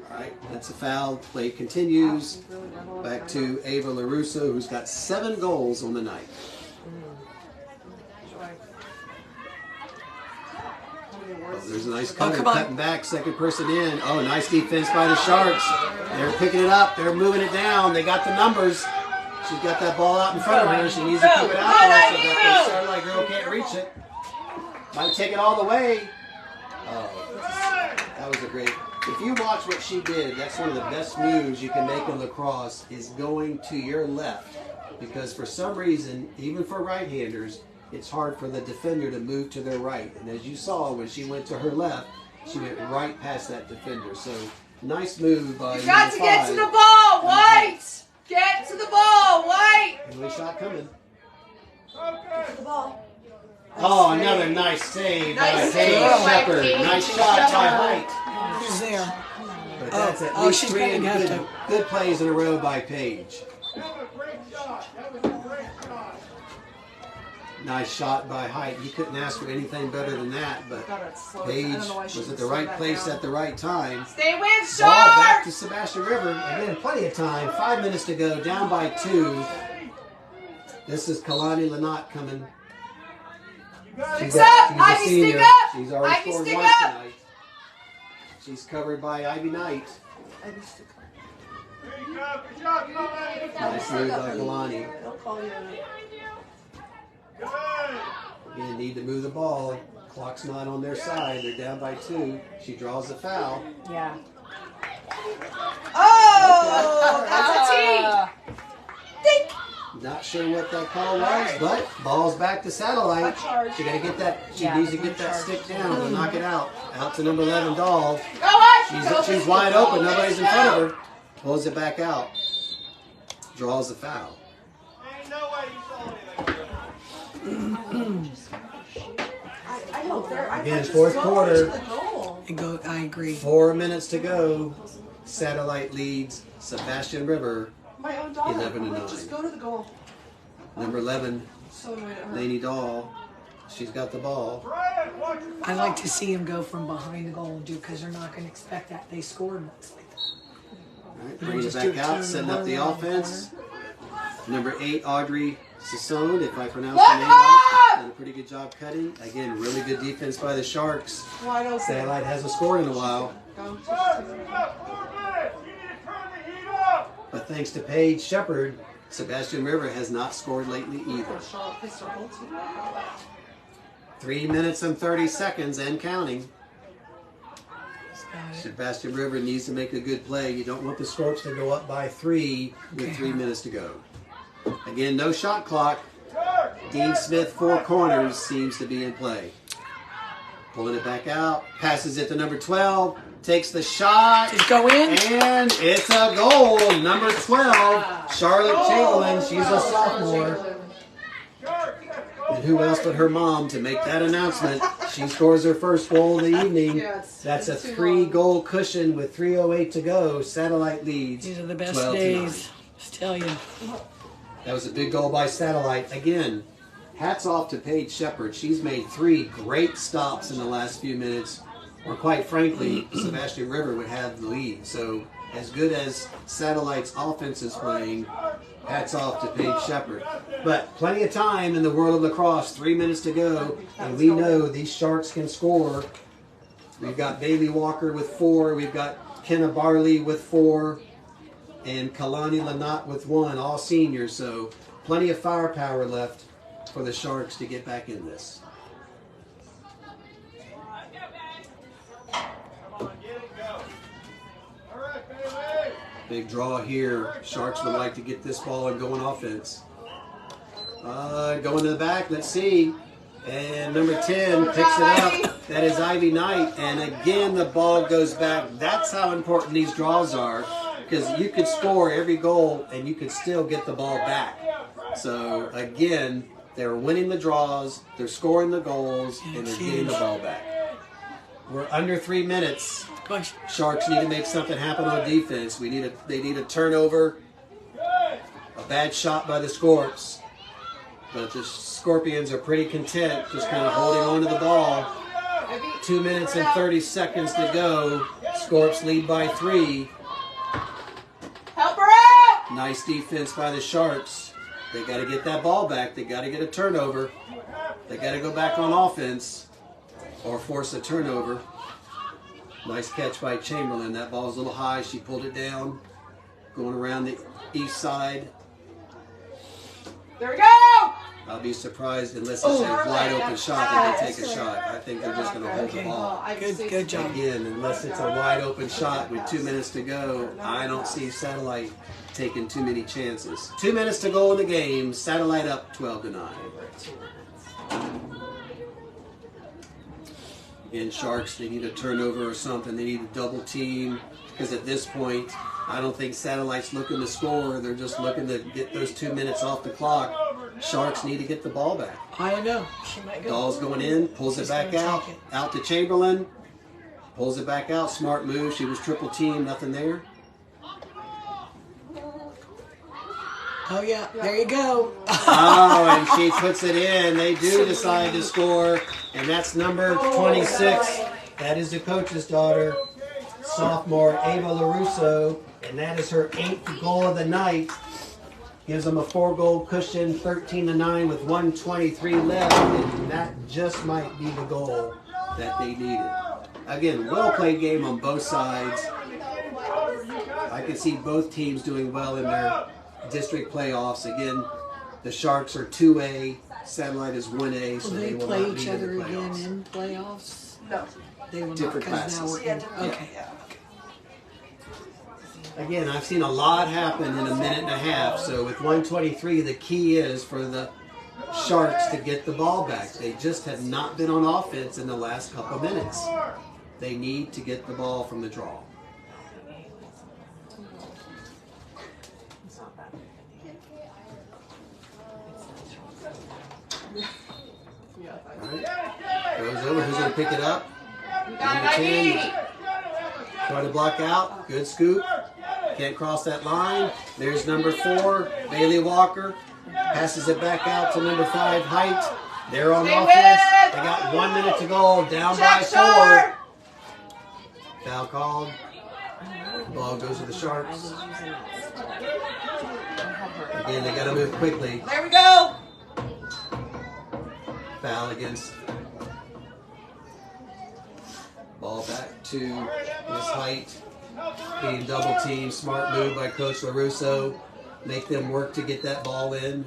All right, that's a foul. Play continues. Back to Ava Lorusso, who's got 7 goals on the night. Oh, there's a nice cutter, cutting back, second person in. Oh, nice defense by the Sharks. They're picking it up. They're moving it down. They got the numbers. She's got that ball out in front of her. She needs to keep it out there so that the Starlight girl can't reach it. Might take it all the way. Oh, that was a great. If you watch what she did, that's one of the best moves you can make in lacrosse is going to your left. Because for some reason, even for right-handers, it's hard for the defender to move to their right. And as you saw, when she went to her left, she went right past that defender. So, nice move by You got to get to the ball, White! Get to the ball, White! Penalty shot coming. Get to the ball. Oh, another nice save by Nice Paige save by Shepherd. Paige Nice shot by Shepherd. Height. Who's there? But that's at Oh, least she's 3 gonna have to. good plays in a row by Paige. That was a great shot. That was a great shot. Nice shot by Height. You couldn't ask for anything better than that, but Paige was at the right place at the right time. Stay with Ball back Shar! to Sebastian River. Again, plenty of time. 5 minutes to go. Down by 2. This is Kalani Lanat coming. She's Stick up! a Ivy, senior. stick up! She's already Ivy, scored stick once up! tonight. She's covered by Ivy Knight. Here you go. Good job. Come on, lady. Nice move by Kalani. They'll call you. Good. Again, need to move the ball. Clock's not on their side. They're down by 2. She draws the foul. Yeah. Oh! That's a T! Dink! Not sure what that call was, but ball's back to Satellite. She got to get that. She needs to get that stick down to knock it out. Out to number 11, Dahl. Go on! She's wide open. Nobody's in front of her. Pulls it back out. Draws the foul. Ain't no way you saw anything. I hope they're. Again, 4th quarter. I agree. 4 minutes to go. Satellite leads Sebastian River. My own daughter. 11-9. Just go to the goal. Number 11, So annoyed at her. Lainey Dahl. She's got the ball. Brian, watch your I like to see him go from behind the goal and do because they're not going to expect that. They scored once. All right, bringing it back out, setting up the offense. Number 8, Audrey Sassone, if I pronounce the name right. Done a pretty good job cutting. Again, really good defense by the Sharks. Wide open. Satellite hasn't scored in a while. Go. you got 4 minutes. You need to turn the heat up. But thanks to Paige Shepherd, Sebastian River has not scored lately either. Charlotte placed her whole team. 3 minutes and 30 seconds and counting. Sebastian River needs to make a good play. You don't want the Scorps to go up by 3 with 3 minutes to go. Again, no shot clock. Dean Smith, 4 corners, seems to be in play. Pulling it back out, passes it to number 12, takes the shot. Just go in. And it's a goal. Number 12, Charlotte Chamberlain. She's a sophomore. And who else but her mom to make that announcement? She scores her first goal of the evening. That's a 3-goal cushion with 3:08 to go. Satellite leads. These are the best 12-9. days. Just tell you. That was a big goal by Satellite. Again, hats off to Paige Shepard. She's made 3 great stops in the last few minutes. Or quite frankly, Sebastian River would have the lead. So as good as Satellite's offense is playing, hats off to Paige Shepard. But plenty of time in the world of lacrosse. 3 minutes to go. And we know these Sharks can score. We've got Baylee Walker with 4. We've got Kenna Barley with 4. And Kalani Lanat with 1. All seniors. So plenty of firepower left for the Sharks to get back in this. Big draw here. Sharks would like to get this ball and go on offense. Going to the back. Let's see. And number 10 picks it up. That is Ivy Knight. And again, the ball goes back. That's how important these draws are. Because you could score every goal and you could still get the ball back. So again, they're winning the draws, they're scoring the goals, and they're getting the ball back. We're under 3 minutes. Sharks need to make something happen on defense. They need a turnover, a bad shot by the Scorps. But the Scorpions are pretty content, just kind of holding on to the ball. 2 minutes and 30 seconds to go. Scorps lead by 3. Help her out! Nice defense by the Sharks. They got to get that ball back. They got to get a turnover. They got to go back on offense or force a turnover. Nice catch by Chamberlain. That ball's a little high. She pulled it down. Going around the east side. There we go! I'll be surprised unless it's a wide open shot that they take a shot. I think they're just going to hold the ball. Good job. Again, unless it's a wide open shot with 2 minutes to go, I don't see Satellite taking too many chances. 2 minutes to go in the game. Satellite up 12-9. Again, Sharks, they need a turnover or something. They need a double team because at this point, I don't think Satellite's looking to score. They're just looking to get those 2 minutes off the clock. Sharks need to get the ball back. I know. She might go. Dahl's going in, pulls it back out. Out to Chamberlain. Pulls it back out. Smart move. She was triple team. Nothing there. Oh, yeah. There you go. Oh, and she puts it in. They do decide to score. And that's number 26. That is the coach's daughter, sophomore Ava Lorusso. And that is her 8th goal of the night. Gives them a 4-goal cushion, 13-9 with 1:23 left. And that just might be the goal that they needed. Again, well-played game on both sides. I can see both teams doing well in their district playoffs. Again, the Sharks are 2A, Satellite is 1A, so Will they they will play not be each in other the again playoffs. in playoffs? No. They will Different not, 'cause now classes. we're in. Okay. Again, I've seen a lot happen in a minute and a half, so with 1:23, the key is for the Sharks to get the ball back. They just have not been on offense in the last couple minutes. They need to get the ball from the draw. Right. Goes over. Who's going to pick it up? Number 10. Try to block out. Good scoop. Can't cross that line. There's number 4, Baylee Walker. Passes it back out to number 5, Height. They're on offense. They got 1 minute to go. Down by 4. Foul called. Ball goes to the Sharks. Again, they got to move quickly. There we go! Foul against. Ball back to Miss Height. Being double teamed. Smart move by Coach Lorusso. Make them work to get that ball in.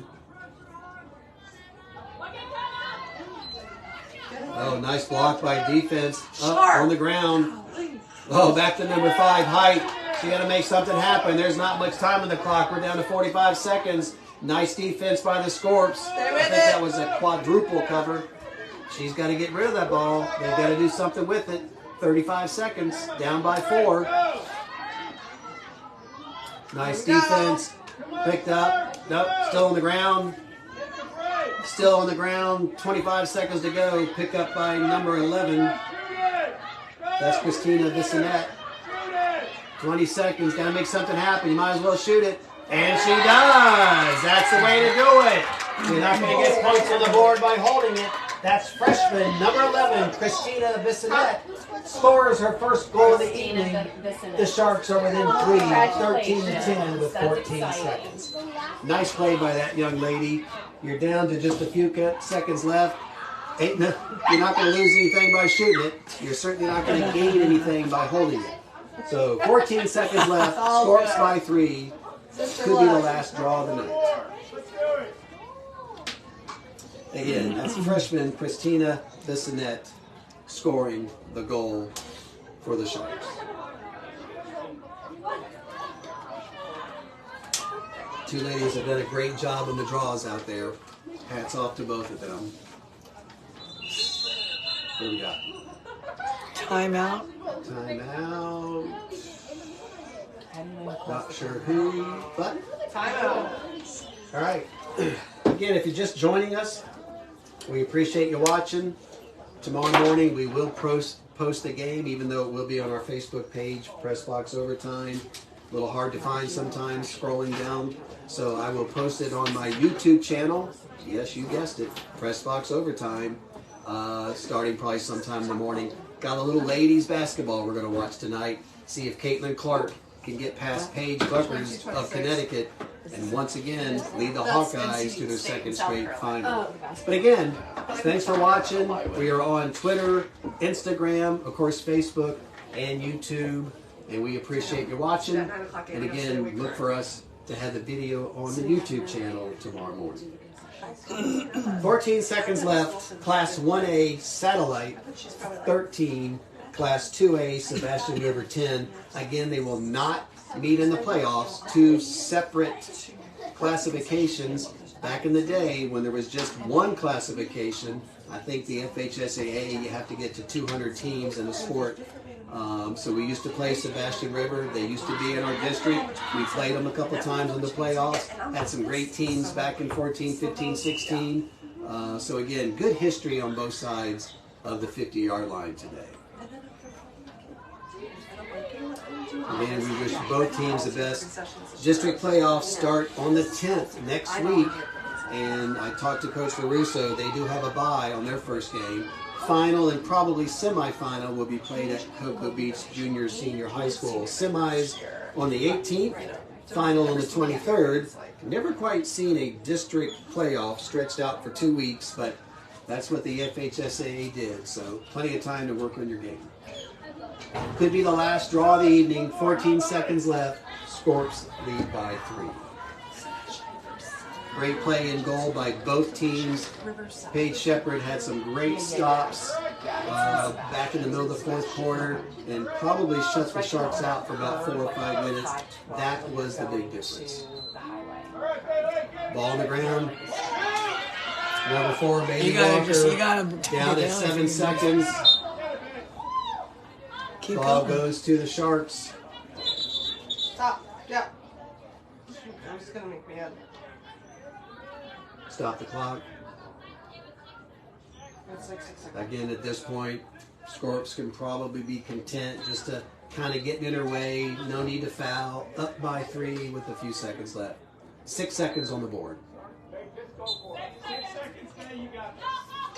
Oh, nice block by defense. Up on the ground. Oh, back to number 5, Height. She got to make something happen. There's not much time on the clock. We're down to 45 seconds. Nice defense by the Scorps. I think that was a quadruple cover. She's got to get rid of that ball. They've got to do something with it. 35 seconds. Down by 4. Nice defense. Picked up. Nope. Still on the ground. Still on the ground. 25 seconds to go. Pick up by number 11. That's Christina Bissonette. 20 seconds. Got to make something happen. You might as well shoot it. And she does. That's the way to do it. You're not going to get points on the board by holding it. That's freshman number 11, Christina Bissonette, scores her first goal of the evening. The Sharks are within 3, 13-10 with 14 seconds. Nice play by that young lady. You're down to just a few seconds left. You're not going to lose anything by shooting it. You're certainly not going to gain anything by holding it. So 14 seconds left, Scorps by 3. Could be the last draw of the night. Again, that's freshman Christina Bissonette scoring the goal for the Sharks. Two ladies have done a great job on the draws out there. Hats off to both of them. What do we got? Timeout. Timeout. Not sure who, but Timeout. all right. Again, if you're just joining us, we appreciate you watching. Tomorrow morning we will post the game, even though it will be on our Facebook page, Press Box Overtime. A little hard to find sometimes scrolling down. So I will post it on my YouTube channel. Yes, you guessed it, Press Box Overtime. Starting probably sometime in the morning. Got a little ladies basketball we're going to watch tonight. See if Caitlin Clark can get past Paige Buckers of Connecticut and once again lead the Hawkeyes to their second straight final. But again, thanks for watching. We are on Twitter, Instagram, of course Facebook, and YouTube, and we appreciate you watching. And again, look for us to have the video on the YouTube channel tomorrow morning. 14 seconds left. Class 1A Satellite 13. Class 2A Sebastian River 10. Again, they will not meet in the playoffs. Two separate classifications. Back in the day when there was just one classification, I think the FHSAA, you have to get to 200 teams in a sport. So we used to play Sebastian River. They used to be in our district. We played them a couple times in the playoffs. Had some great teams back in 14, 15, 16. So again, good history on both sides of the 50-yard line today. Again, we wish both teams the best. District playoffs start on the 10th next week. And I talked to Coach Lorusso. They do have a bye on their first game. Final and probably semifinal will be played at Cocoa Beach Junior Senior High School. Semis on the 18th, final on the 23rd. Never quite seen a district playoff stretched out for 2 weeks, but that's what the FHSAA did. So plenty of time to work on your game. Could be the last draw of the evening. 14 seconds left. Scorps lead by 3. Great play in goal by both teams. Paige Shepard had some great stops back in the middle of the fourth quarter and probably shuts the Sharks out for about 4 or 5 minutes. That was the big difference. Ball on the ground. Number 4, Baylee Walker, down at 7 seconds. Ball goes to the Sharks. Stop. Yeah. I'm just going to make me mad. Stop the clock. That's like 6 seconds. Again, at this point, Scorps can probably be content just to kind of get in their way. No need to foul. Up by 3 with a few seconds left. 6 seconds on the board. 6 seconds, Kenna, you got this.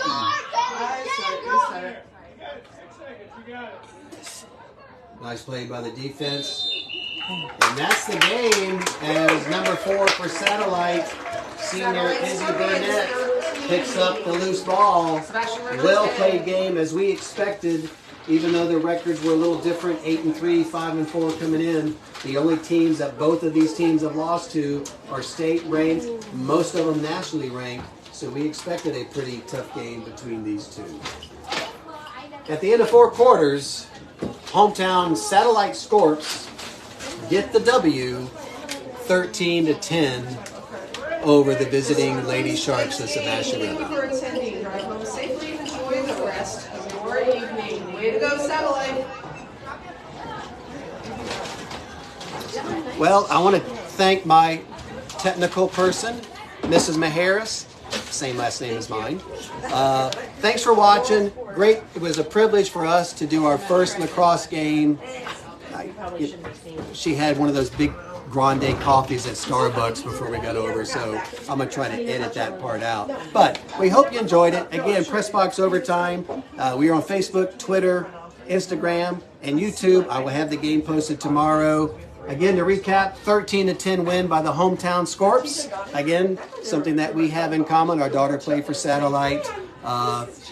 I said it. You got it. 6 seconds, you got it. Nice play by the defense. And that's the game as number 4 for Satellite, senior Izzy Burnett picks up the loose ball. Well played game as we expected, even though the records were a little different, 8-3, 5-4 coming in. The only teams that both of these teams have lost to are state ranked, most of them nationally ranked. So we expected a pretty tough game between these two. At the end of 4 quarters, hometown Satellite Scorps get the W 13-10 over the visiting Lady Sharks of Sebastian Thank you River. for attending. Drive home safely and enjoy the rest of your evening. Way to go, Satellite! Well, I want to thank my technical person, Mrs. Maharis, same last name as mine. Thanks for watching. Great. It was a privilege for us to do our first lacrosse game. She had one of those big grande coffees at Starbucks before we got over, so I'm going to try to edit that part out. But we hope you enjoyed it. Again, Press Box Overtime. We are on Facebook, Twitter, Instagram, and YouTube. I will have the game posted tomorrow. Again, to recap, 13-10 win by the hometown Scorps. Again, something that we have in common. Our daughter played for Satellite,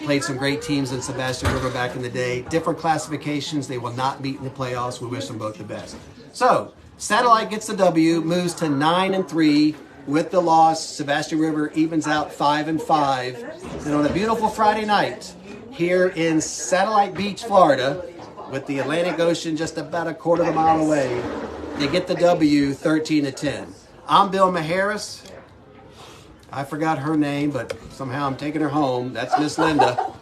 played some great teams in Sebastian River back in the day. Different classifications. They will not meet in the playoffs. We wish them both the best. So, Satellite gets the W, moves to 9-3 with the loss. Sebastian River evens out 5-5. And on a beautiful Friday night here in Satellite Beach, Florida, with the Atlantic Ocean just about a quarter of a mile away, they get the W 13-10. I'm Bill Maharis. I forgot her name, but somehow I'm taking her home. That's Miss Linda.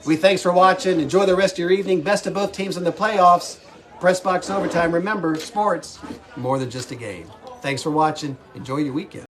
We thanks for watching. Enjoy the rest of your evening. Best of both teams in the playoffs. Press Box Overtime. Remember, sports, more than just a game. Thanks for watching. Enjoy your weekend.